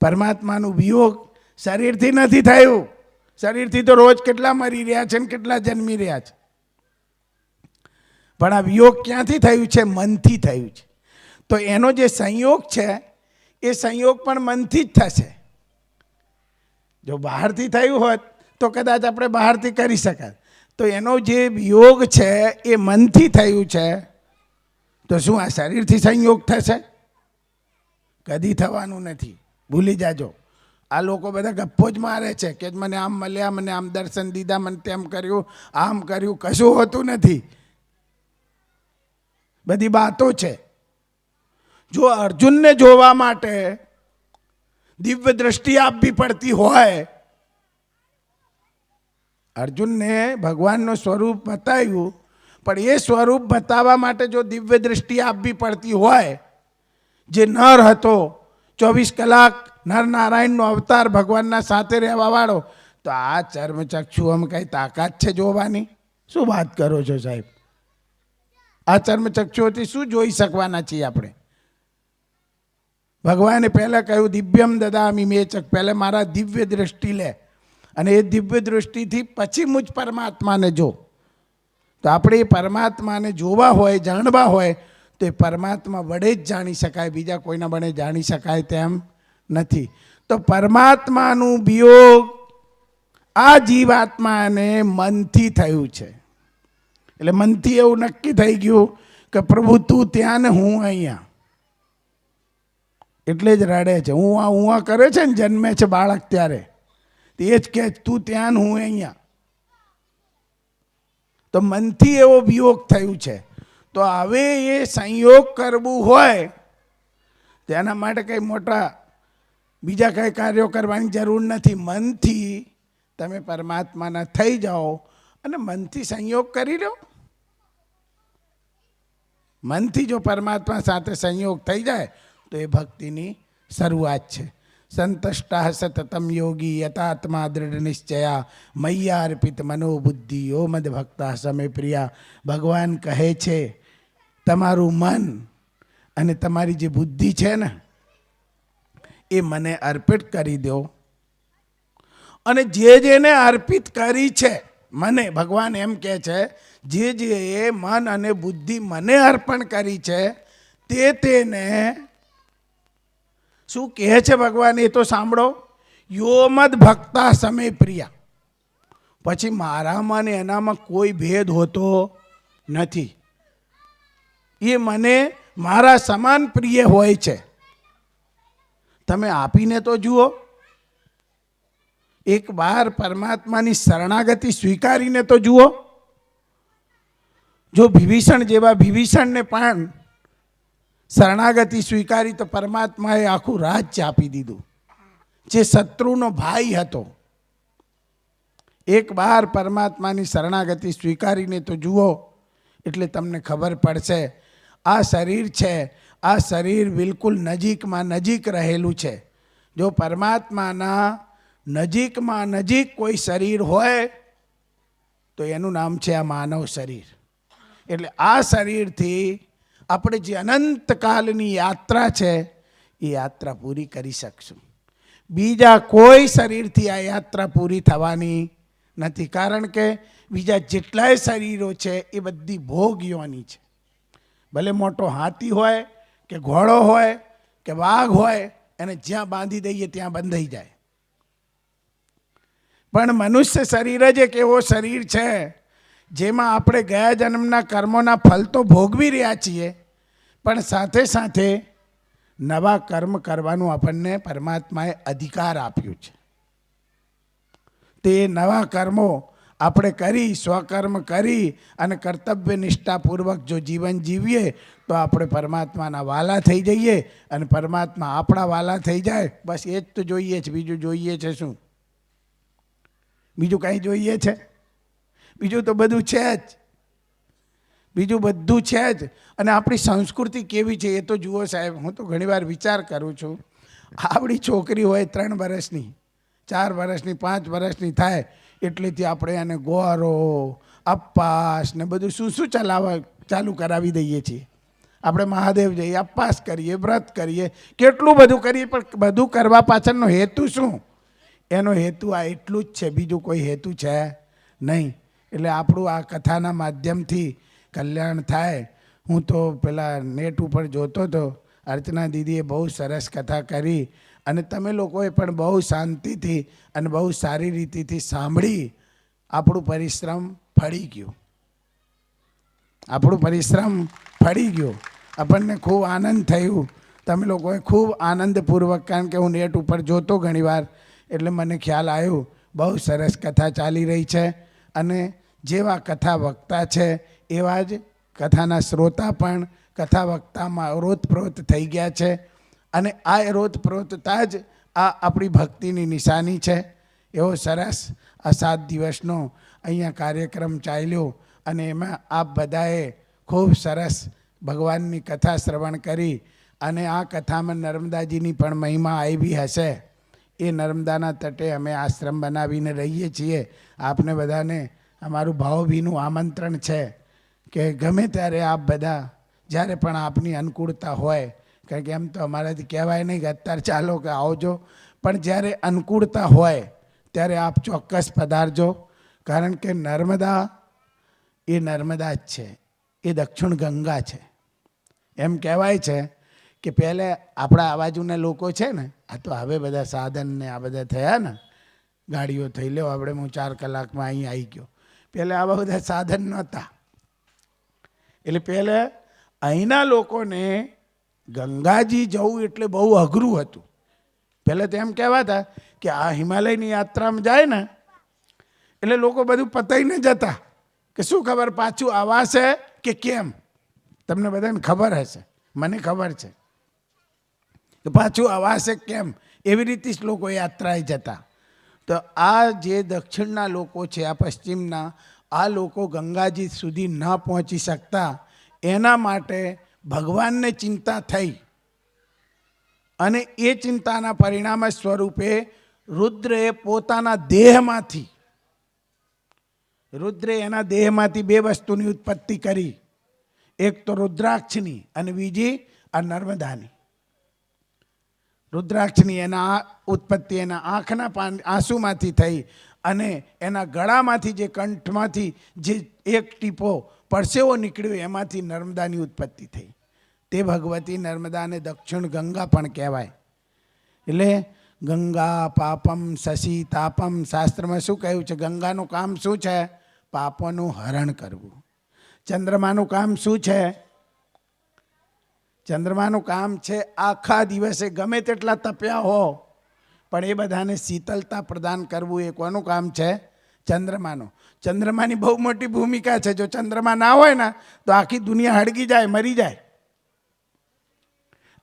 F: પરમાત્માનું વિયોગ શરીરથી નથી થયું. શરીરથી તો રોજ કેટલા મરી રહ્યા છે ને કેટલા જન્મી રહ્યા છે, પણ આ વિયોગ ક્યાંથી થયું છે? મનથી થયું છે. તો એનો જે સંયોગ છે એ સંયોગ પણ મનથી જ થશે. જો બહારથી થયું હોત તો કદાચ આપણે બહારથી કરી શકાય. તો એનો જે વિયોગ છે એ મનથી થયું છે. તો શું આ શરીરથી સંયોગ થશે? કદી થવાનું નથી, ભૂલી જાજો. આ લોકો બધા ગપ્પો જ મારે છે કે મને આમ મળ્યા, મને આમ દર્શન દીધા, મને તેમ કર્યું, આમ કર્યું. કશું હોતું નથી, બધી વાતો છે. જો અર્જુનને જોવા માટે દિવ્ય દ્રષ્ટિ આપવી પડતી હોય, અર્જુનને ભગવાનનું સ્વરૂપ બતાવ્યું, પણ એ સ્વરૂપ બતાવવા માટે જો દિવ્ય દ્રષ્ટિ આપવી પડતી હોય, જે નર હતો 24 કલાક નર નારાયણનો અવતાર ભગવાનના સાથે રહેવા વાળો, તો આ ચર્મચક્ષુ આમ કઈ તાકાત છે જોવાની? શું વાત કરો છો સાહેબ? આ ચર્મચક્ષુઓથી શું જોઈ શકવાના છીએ આપણે? ભગવાને પહેલાં કહ્યું દિવ્યમ દદામી મે ચક્ષ, પહેલાં મારા દિવ્ય દૃષ્ટિ લે અને એ દિવ્ય દૃષ્ટિથી પછી મુજ પરમાત્માને જો. તો આપણે એ પરમાત્માને જોવા હોય, જાણવા હોય તો એ પરમાત્મા વડે જ જાણી શકાય, બીજા કોઈના વડે જાણી શકાય તેમ નથી. તો પરમાત્માનું વિયોગ આ જીવાત્માને મનથી થયું છે. એટલે મનથી એવું નક્કી થઈ ગયું કે પ્રભુ તું ત્યાં ને હું અહીંયા. એટલે જ રડે છે. હું કરે છે ને, જન્મે છે બાળક ત્યારે તે જ કે તું ત્યાં ને હું અહીંયા. તો મનથી એવો વિયોગ થયું છે. તો હવે એ સંયોગ કરવું હોય તેના માટે કંઈ મોટા બીજા કંઈ કાર્યો કરવાની જરૂર નથી. મનથી તમે પરમાત્માના થઈ જાઓ અને મનથી સંયોગ કરી લો. મનથી જો પરમાત્મા સાથે સંયોગ થઈ જાય તો એ ભક્તિની શરૂઆત છે. સંતષ્ટા સતતમ યોગી યતાત્મા દૃઢ નિશ્ચયા મય્યાર્પિત મનોબુદ્ધિ યો મદ ભક્તા સમે પ્રિયા. ભગવાન કહે છે તમારું મન અને તમારી જે બુદ્ધિ છે ને એ મને અર્પિત કરી દો. અને જેને અર્પિત કરી છે મને, ભગવાન એમ કહે છે જે મન અને બુદ્ધિ મને અર્પણ કરી છે તેને શું કહે છે ભગવાન એ તો સાંભળો. યોમદ ભક્તા સમે પ્રિયા. પછી મારામાં ને એનામાં કોઈ ભેદ હોતો નથી. એ મને મારા સમાન પ્રિય હોય છે. તમે આપીને તો જુઓ. એક વાર પરમાત્માની શરણાગતિ સ્વીકારીને તો જુઓ. જો વિભીષણ જેવા વિભીષણને પણ શરણાગતિ સ્વીકારી તો પરમાત્માએ આખું રાજ્ય આપી દીધું, જે શત્રુનો ભાઈ હતો. એક વાર પરમાત્માની શરણાગતિ સ્વીકારીને તો જુઓ એટલે તમને ખબર પડશે. આ શરીર છે, આ શરીર બિલકુલ નજીકમાં નજીક રહેલું છે. જો પરમાત્માના નજીકમાં નજીક કોઈ શરીર હોય તો એનું નામ છે આ માનવ શરીર. એટલે આ શરીરથી આપણે જે અનંતકાલની યાત્રા છે એ યાત્રા પૂરી કરી શકશું. બીજા કોઈ શરીરથી આ યાત્રા પૂરી થવાની નથી. કારણ કે બીજા જેટલાય શરીરો છે એ બધી ભોગયોની છે. ભલે મોટો હાથી હોય કે ઘોડો હોય કે વાઘ હોય, એને જ્યાં બાંધી દઈએ ત્યાં બંધાઈ જાય. પણ મનુષ્ય શરીર જ એક એવો શરીર છે જેમાં આપણે ગયા જન્મના કર્મોના ફલ તો ભોગવી રહ્યા છીએ, પણ સાથે સાથે નવા કર્મ કરવાનું આપણને પરમાત્માએ અધિકાર આપ્યું છે. તે નવા કર્મો આપણે કરી, સ્વકર્મ કરી અને કર્તવ્ય નિષ્ઠાપૂર્વક જો જીવન જીવીએ તો આપણે પરમાત્માના વાલા થઈ જઈએ. અને પરમાત્મા આપણા વાલા થઈ જાય, બસ એ જ તો જોઈએ છે. બીજું જોઈએ છે શું? બીજું કાંઈ જોઈએ છે? બીજું તો બધું છે જ. બીજું બધું છે જ. અને આપણી સંસ્કૃતિ કેવી છે એ તો જુઓ સાહેબ. હું તો ઘણીવાર વિચાર કરું છું, આપણી છોકરી હોય 3 વર્ષની, 4 વર્ષની, 5 વર્ષની થાય એટલેથી આપણે એને ગોરો, અપ્પાસ ને બધું શું ચાલુ કરાવી દઈએ છીએ. આપણે મહાદેવ જઈએ, અપ્પાસ કરીએ, વ્રત કરીએ, કેટલું બધું કરીએ, પણ બધું કરવા પાછળનો હેતુ શું? એનો હેતુ આ એટલું જ છે, બીજું કોઈ હેતુ છે નહીં. એટલે આપણું આ કથાના માધ્યમથી કલ્યાણ થાય. હું તો પેલા નેટ ઉપર જોતો હતો, અર્ચના દીદીએ બહુ સરસ કથા કરી અને તમે લોકોએ પણ બહુ શાંતિથી અને બહુ સારી રીતેથી સાંભળી. આપણું પરિશ્રમ ફળી ગયું. આપણું પરિશ્રમ ફળી ગયો. આપણને ખૂબ આનંદ થયું. તમે લોકોએ ખૂબ આનંદપૂર્વક, કારણ કે હું નેટ ઉપર જોતો ઘણીવાર એટલે મને ખ્યાલ આવ્યું બહુ સરસ કથા ચાલી રહી છે. અને જેવા કથા વક્તા છે એવા જ કથાના શ્રોતા પણ કથા વક્તામાં ઓતપ્રોત થઈ ગયા છે. અને આ ઓતપ્રોતતા જ આ આપણી ભક્તિની નિશાની છે. એવો સરસ આ 7 દિવસનો અહીંયા કાર્યક્રમ ચાલ્યો અને એમાં આપ બધાએ ખૂબ સરસ ભગવાનની કથા શ્રવણ કરી. અને આ કથામાં નર્મદાજીની પણ મહિમા આવી હશે. એ નર્મદાના તટે અમે આશ્રમ બનાવીને રહીએ છીએ. આપને બધાને અમારું ભાવભીનું આમંત્રણ છે કે ગમે ત્યારે આપ બધા જ્યારે પણ આપની અનુકૂળતા હોય, કારણ કે એમ તો અમારાથી કહેવાય નહીં કે અત્યારે ચાલો કે આવજો, પણ જ્યારે અનુકૂળતા હોય ત્યારે આપ ચોક્કસ પધારજો. કારણ કે નર્મદા એ નર્મદા જ છે, એ દક્ષિણ ગંગા છે. એમ કહેવાય છે કે પહેલાં આપણા આ બાજુના લોકો છે ને, આ તો હવે બધા સાધન ને આ બધા થયા ને, ગાડીઓ થઈ લો, આપણે હું 4 કલાકમાં અહીં આવી ગયો. પહેલાં આવા બધા સાધન નહોતા. એટલે પહેલાં અહીંના લોકોને ગંગાજી જવું એટલે બહુ અઘરું હતું. પહેલાં તો એમ કહેવાતા કે આ હિમાલયની યાત્રામાં જાય ને એટલે લોકો બધું પતાઈને જતા કે શું ખબર પાછું આવાશે કે કેમ. તમને બધાને ખબર હશે, મને ખબર છે કે પાછું આવાશે કેમ, એવી રીતે જ લોકો યાત્રાએ જતા. તો આ જે દક્ષિણના લોકો છે, આ પશ્ચિમના, આ લોકો ગંગાજી સુધી ન પહોંચી શકતા, એના માટે ભગવાનને ચિંતા થઈ અને એ ચિંતાના પરિણામ સ્વરૂપે રુદ્રે પોતાના દેહમાંથી, રુદ્રે એના દેહમાંથી 2 વસ્તુની ઉત્પત્તિ કરી. એક તો રુદ્રાક્ષની અને બીજી આ નર્મદાની. રુદ્રાક્ષની એના ઉત્પત્તિ એના આંખના આંસુમાંથી થઈ અને એના ગળામાંથી, જે કંઠમાંથી જે એક ટીપો પરસેવો નીકળ્યો, એમાંથી નર્મદાની ઉત્પત્તિ થઈ. તે ભગવતી નર્મદાને દક્ષિણ ગંગા પણ કહેવાય. એટલે ગંગા પાપમ શશી તાપમ. શાસ્ત્રમાં શું કહ્યું છે? ગંગાનું કામ શું છે? પાપોનું હરણ કરવું. ચંદ્રમાનું કામ શું છે? ચંદ્રમાનું કામ છે આખા દિવસે ગમે તેટલા તપ્યા હો પણ એ બધાને શીતલતા પ્રદાન કરવું. એ કોનું કામ છે? ચંદ્રમાનું. ચંદ્રમાની બહુ મોટી ભૂમિકા છે. જો ચંદ્રમા ના હોય ને તો આખી દુનિયા હળગી જાય, મરી જાય.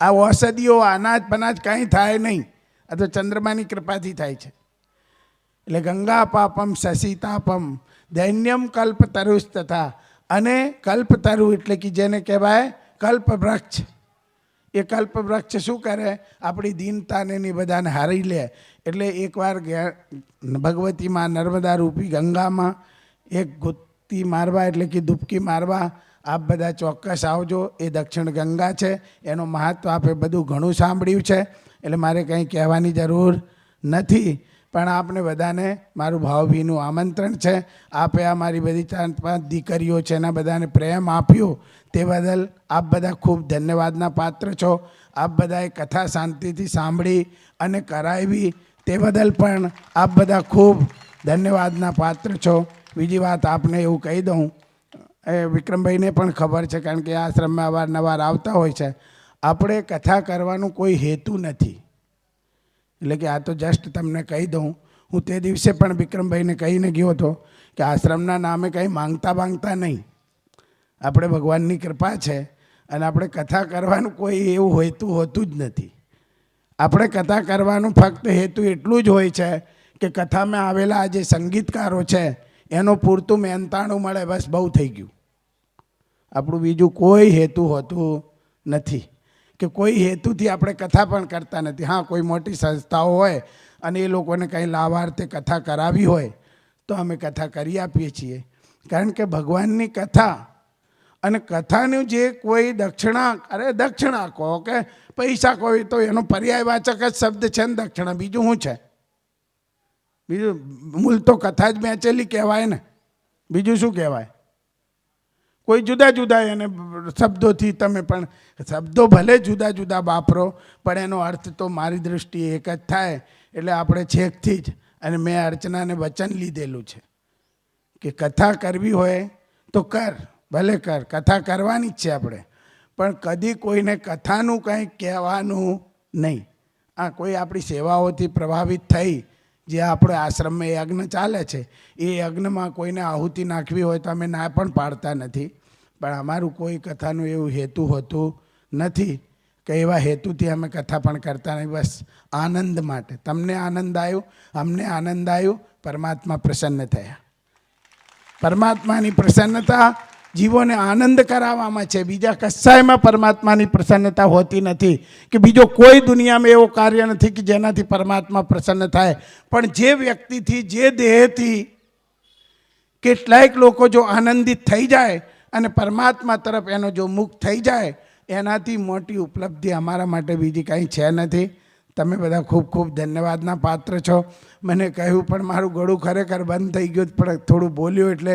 F: આ ઔષધિઓ, અનાજ પનાજ કંઈ થાય નહીં. આ તો ચંદ્રમાની કૃપાથી થાય છે. એટલે ગંગા પાપમ શશી તાપમ દૈન્યમ કલ્પતરુષ તથા. અને કલ્પતરુ એટલે કે જેને કહેવાય કલ્પવૃક્ષ. એ કલ્પવૃક્ષ શું કરે? આપણી દીનતાને ની બધાને હારી લે. એટલે એકવાર ભગવતીમાં નર્મદા રૂપી ગંગામાં એક ગુત્તી મારવા એટલે કે ડૂબકી મારવા આપ બધા ચોક્કસ આવજો. એ દક્ષિણ ગંગા છે, એનું મહત્ત્વ આપે બધું ઘણું સાંભળ્યું છે, એટલે મારે કંઈ કહેવાની જરૂર નથી. પણ આપને બધાને મારું ભાવભીનું આમંત્રણ છે. આપે આ મારી બધી 4-5 દીકરીઓ છે એના બધાને પ્રેમ આપ્યો તે બદલ આપ બધા ખૂબ ધન્યવાદના પાત્ર છો. આપ બધાએ કથા શાંતિથી સાંભળી અને કરાવી તે બદલ પણ આપ બધા ખૂબ ધન્યવાદના પાત્ર છો. બીજી વાત આપને એવું કહી દઉં, એ વિક્રમભાઈને પણ ખબર છે કારણ કે આશ્રમમાં અવારનવાર આવતા હોય છે. આપણે કથા કરવાનું કોઈ હેતુ નથી. એટલે કે આ તો જસ્ટ તમને કહી દઉં. હું તે દિવસે પણ વિક્રમભાઈને કહીને ગયો હતો કે આશ્રમના નામે કંઈ માંગતા નહીં. આપણે ભગવાનની કૃપા છે અને આપણે કથા કરવાનું કોઈ એવું હેતુ હોતું જ નથી. આપણે કથા કરવાનું ફક્ત હેતુ એટલું જ હોય છે કે કથામાં આવેલા જે સંગીતકારો છે એનું પૂરતું મહેનતાણું મળે, બસ બહુ થઈ ગયું. આપણું બીજું કોઈ હેતુ હોતું નથી કે કોઈ હેતુથી આપણે કથા પણ કરતા નથી. હા, કોઈ મોટી સંસ્થાઓ હોય અને એ લોકોને કંઈ લાભાર્થે કથા કરાવી હોય તો અમે કથા કરી આપીએ છીએ. કારણ કે ભગવાનની કથા અને કથાનું જે કોઈ દક્ષિણા, અરે દક્ષિણા કહો કે પૈસા કહો, તો એનો પર્યાયવાચક જ શબ્દ છે ને દક્ષિણા. બીજું શું છે? બીજું મૂળ તો કથા જ મેચેલી કહેવાય ને, બીજું શું કહેવાય? કોઈ જુદા જુદા એને શબ્દોથી તમે પણ શબ્દો ભલે જુદા જુદા વાપરો પણ એનો અર્થ તો મારી દૃષ્ટિએ એક જ થાય. એટલે આપણે છેકથી જ, અને મેં અર્ચનાને વચન લીધેલું છે કે કથા કરવી હોય તો કર, ભલે કર, કથા કરવાની જ છે આપણે, પણ કદી કોઈને કથાનું કંઈ કહેવાનું નહીં. આ કોઈ આપણી સેવાઓથી પ્રભાવિત થઈ, જે આપણે આશ્રમમાં યજ્ઞ ચાલે છે એ યજ્ઞમાં કોઈને આહુતિ નાખવી હોય તો અમે ના પણ પાડતા નથી. પણ અમારું કોઈ કથાનું એવું હેતુ હોતું નથી કે એવા હેતુથી અમે કથા પણ કરતા નહીં. બસ આનંદ માટે. તમને આનંદ આવ્યો, અમને આનંદ આવ્યો, પરમાત્મા પ્રસન્ન થયા. પરમાત્માની પ્રસન્નતા જીવોને આનંદ કરાવવામાં છે. બીજા કશાયમાં પરમાત્માની પ્રસન્નતા હોતી નથી કે બીજો કોઈ દુનિયામાં એવો કાર્ય નથી કે જેનાથી પરમાત્મા પ્રસન્ન થાય. પણ જે વ્યક્તિથી, જે દેહથી કેટલાયક લોકો જો આનંદિત થઈ જાય અને પરમાત્મા તરફ એનો જો મુખ થઈ જાય, એનાથી મોટી ઉપલબ્ધિ અમારા માટે બીજી કંઈ છે નથી. તમે બધા ખૂબ ખૂબ ધન્યવાદના પાત્ર છો. મને કહ્યું પણ મારું ગળું ખરેખર બંધ થઈ ગયું, પણ થોડું બોલ્યું એટલે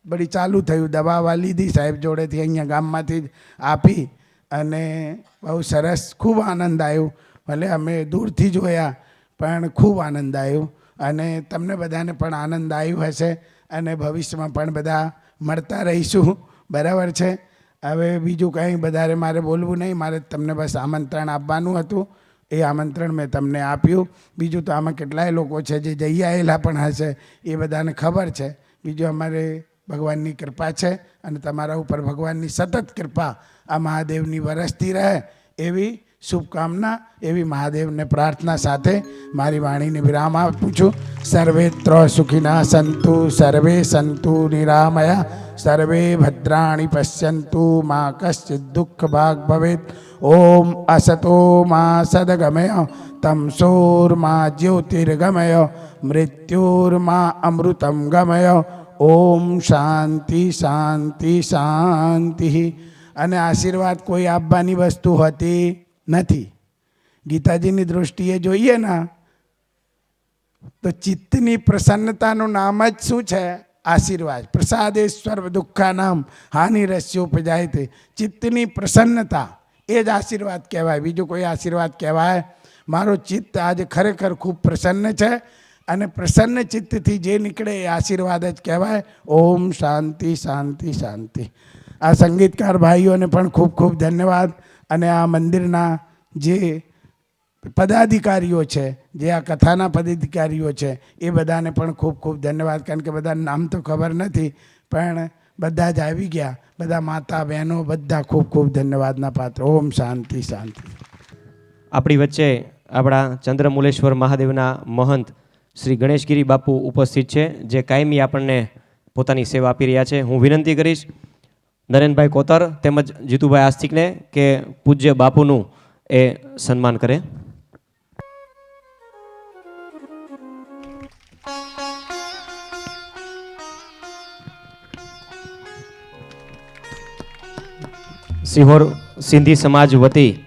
F: બધી ચાલુ થયું. દવા લીધી સાહેબ જોડેથી, અહીંયા ગામમાંથી જ આપી, અને બહુ સરસ, ખૂબ આનંદ આવ્યો. ભલે અમે દૂરથી જોયા પણ ખૂબ આનંદ આવ્યો. અને તમને બધાને પણ આનંદ આવ્યો હશે અને ભવિષ્યમાં પણ બધા મળતા રહીશું, બરાબર છે. હવે બીજું કંઈ વધારે મારે બોલવું નહીં. મારે તમને બસ આમંત્રણ આપવાનું હતું. એ આમંત્રણ મેં તમને આપ્યું. બીજું તો આમાં કેટલાય લોકો છે જે જઈ આવેલા પણ હશે, એ બધાને ખબર છે. બીજું અમારે ભગવાનની કૃપા છે અને તમારા ઉપર ભગવાનની સતત કૃપા આ મહાદેવની વરસતી રહે એવી શુભકામના, એવી મહાદેવને પ્રાર્થના સાથે મારી વાણીને વિરામ આપું છું. સર્વેત્ર સુખિના સંતુ, સર્વે સંતુ નિરામયા, સર્વે ભદ્રાણી પશ્યંતુ, મા કશ્ચિદ દુઃખ ભાગ ભવેત. ઓમ અસતો મા સદગમય, તમસોર્મા જ્યોતિર્ગમય, મૃત્યુર્મા અમૃતમ ગમય. ઓમ શાંતિ શાંતિ શાંતિ. અને આશીર્વાદ કોઈ આપવાની વસ્તુ હોતી નથી. ગીતાજીની દૃષ્ટિએ જોઈએ ને તો ચિત્તની પ્રસન્નતાનું નામ જ શું છે? આશીર્વાદ. પ્રસાદેશ્વર દુઃખા નામ હાનિરસ્યોપજાય તે. ચિત્તની પ્રસન્નતા એ જ આશીર્વાદ કહેવાય, બીજું કોઈ આશીર્વાદ કહેવાય? મારો ચિત્ત આજે ખરેખર ખૂબ પ્રસન્ન છે અને પ્રસન્ન ચિત્તથી જે નીકળે એ આશીર્વાદ જ કહેવાય. ઓમ શાંતિ શાંતિ શાંતિ. આ સંગીતકાર ભાઈઓને પણ ખૂબ ખૂબ ધન્યવાદ. અને આ મંદિરના જે પદાધિકારીઓ છે, જે આ કથાના પદાધિકારીઓ છે, એ બધાને પણ ખૂબ ખૂબ ધન્યવાદ. કારણ કે બધા નામ તો ખબર નથી, પણ બધા જ આવી ગયા. બધા માતા બહેનો બધા ખૂબ ખૂબ ધન્યવાદના પાત્ર. ઓમ શાંતિ શાંતિ.
C: આપણી વચ્ચે આપણા ચંદ્રમૂલેશ્વર મહાદેવના મહંત શ્રી ગણેશગીરી બાપુ ઉપસ્થિત છે, જે કાયમી આપણને પોતાની સેવા આપી રહ્યા છે. હું વિનંતી કરીશ નરેનભાઈ કોતર તેમજ જીતુભાઈ આસ્તિકને કે પૂજ્ય બાપુનું એ સન્માન કરે. સિહોર સિંધી સમાજ વતી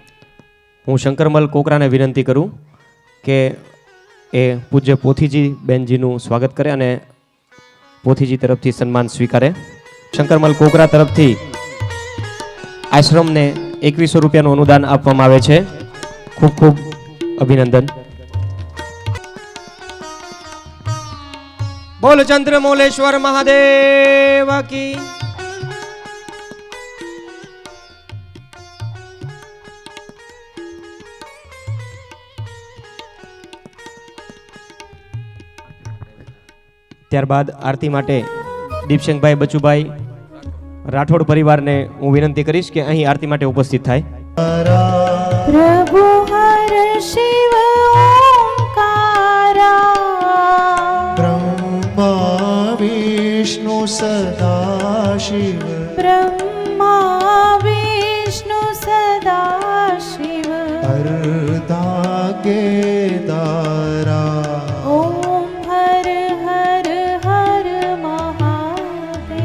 C: હું શંકરમલ કોકરાને વિનંતી કરું કે એ પૂજ્ય પોથીજી બેનજીનું સ્વાગત કરે અને પોથીજી તરફથી સન્માન સ્વીકારે. શંકરમલ કોકરા તરફથી આશ્રમને 2100 રૂપિયાનું અનુદાન આપવામાં આવે છે. ખૂબ ખૂબ અભિનંદન. બોલ ચંદ્રમૌલેશ્વર મહાદેવ કી. ત્યારબાદ આરતી માટે દીપશંકભાઈ બચુભાઈ રાઠોડ પરિવારને હું વિનંતી કરીશ કે અહીં આરતી માટે ઉપસ્થિત થાય.
A: પ્રભુ હર શિવ ઓંકારા,
B: બ્રહ્મા વિષ્ણુ સદા શિવ,
A: બ્રહ્મા વિષ્ણુ સદા શિવ,
B: અર્ધાગે દારા,
A: ઓમ હર હર હર મહાદેવ.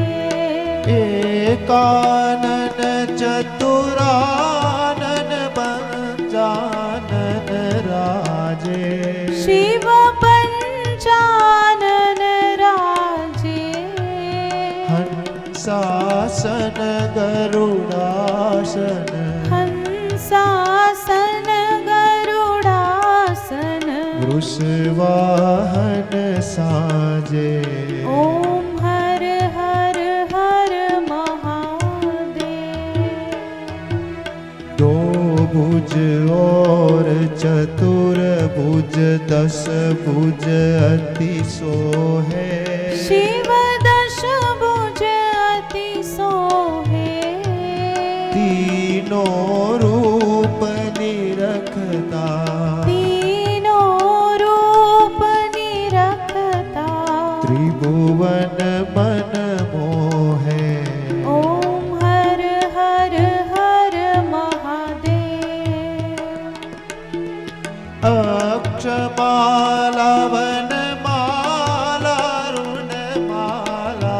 B: એકાનન ચતુરાનન પંચાનન રાજે,
A: શિવ પંચાનન રાજે,
B: હંસાસન ગરુડાસન,
A: હંસાસન ગરુડાસન,
B: વૃષવાહન સાજે.
A: ઓમ હર હર હર મહાદેવ.
B: दो भुज और चतुर्भुज, 10 भुज अति सोहे,
A: શિવ દશ ભુજ અતિ સોહે,
B: तीनों रूप निरखता,
A: તીનો રૂપ નિરખતા,
B: त्रिभुवन मन मोहे.
A: ઓમ હર હર હર મહાદેવ.
B: अक्षमाला वनमाला रुणमाला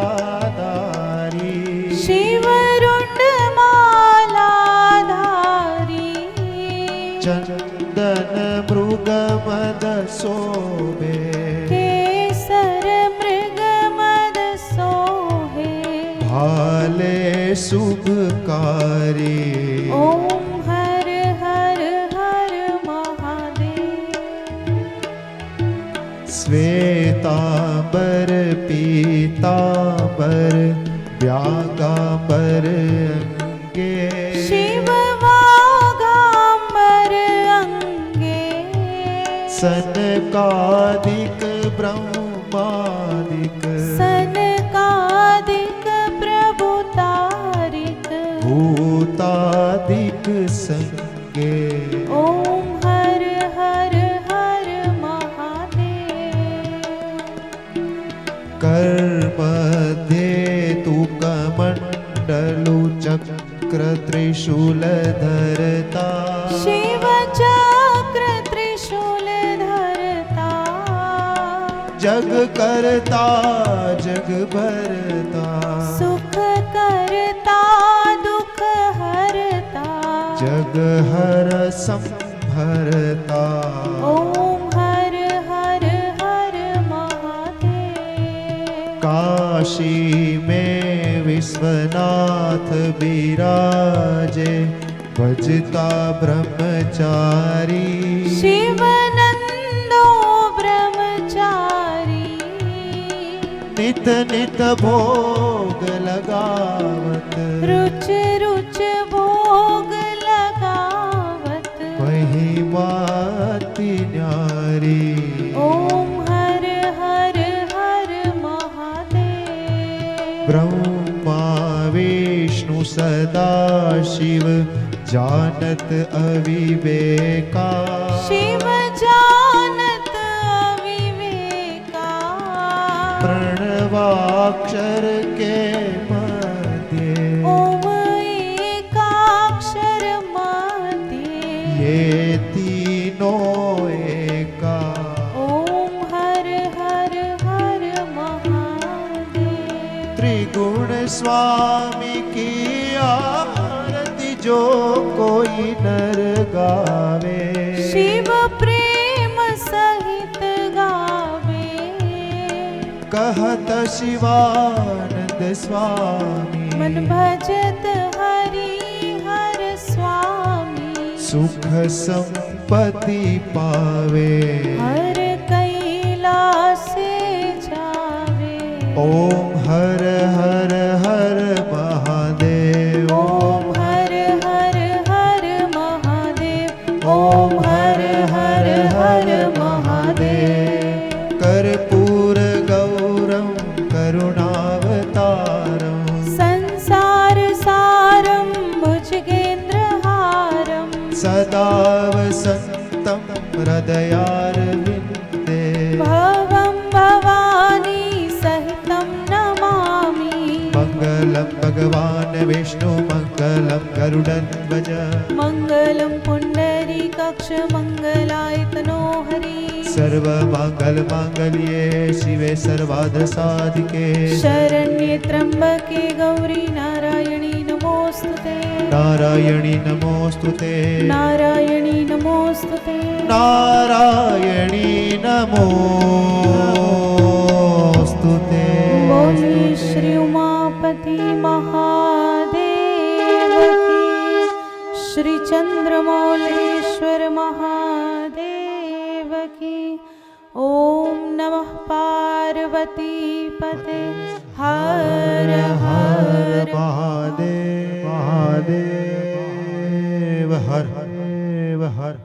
B: धारी,
A: શિવ રુંડ માલાધારી,
B: चंदन मृगमद शोभे,
A: કેસર મૃગમદ સોહે,
B: भाले शुभकारी.
A: ઓમ હર હર હર મહાદેવ.
B: श्वेतांबर पीतांबर व्यागांबर सनकादिक ब्रह्मादिक
A: सनकादिक प्रभुतारिक
B: भूतादिक संगे
A: ओम हर हर हर महादेव।
B: कर्मध्ये तु कमण्डलु चक्र त्रिशूल धरता
A: शिव चक्र त्रिशूल धरता
B: जग करता जग भरता
A: सुख करता दुख हरता
B: जग हर संभरता
A: ओम हर हर हर महादेव।
B: काशी में विश्वनाथ विराजे भजता ब्रह्मचारी
A: शिवनंदो ब्रह्मचारी
B: नित नित भोग लगावत
A: रुच रुच भोग लगावत
B: महिमाति न्यारी
A: ओम हर हर हर महादेव।
B: ब्रह्मा विष्णु सदा शिव जानत अविवेका
A: शिव जानत अविवेका
B: प्रणवाक्षर के मध्य
A: ओम एकाक्षर मध्य
B: ये तीनों एका
A: ओम हर हर हर महादेव।
B: त्रिगुण स्वामी की आरती जो कोई नर गावे
A: शिव प्रेम सहित गावे
B: कहत शिवानंद स्वामी
A: मन भजत हरि हर स्वामी
B: सुख संपत्ति पावे
A: हर कैलासे जावे
B: ओम हर हर हर महादेव
A: ओम हर हर हर महादेव ओम हर हर हर महादेव।
B: कर्पूर गौरम करुणावतारम
A: संसार सारं भुजगेन्द्रहारं
B: सदा वसन्तं हृदयारविन्दे
A: भवं भवानी सहितं नमामि
B: मङ्गलं भगवान् विष्णु मङ्गलं गरुडध्वज
A: मङ्गलं पुण्डरीकाक्ष मङ्गलायतनो हरि
B: सर्वमङ्गलमाङ्गल्ये शिवे सर्वार्थसाधिके
A: शरण्ये त्र्यम्बके गौरी नारायणी नमोस्तुते
B: नारायणी नमोस्तुते
A: नारायणी नमोस्तुते
B: नारायणी नमोस्तुते
A: बोली श्री उमापति महादेव की श्री चंद्रमौलेश्वर महादेव की ओम नमः पार्वती पते हर हर
B: महादेव महादेव हर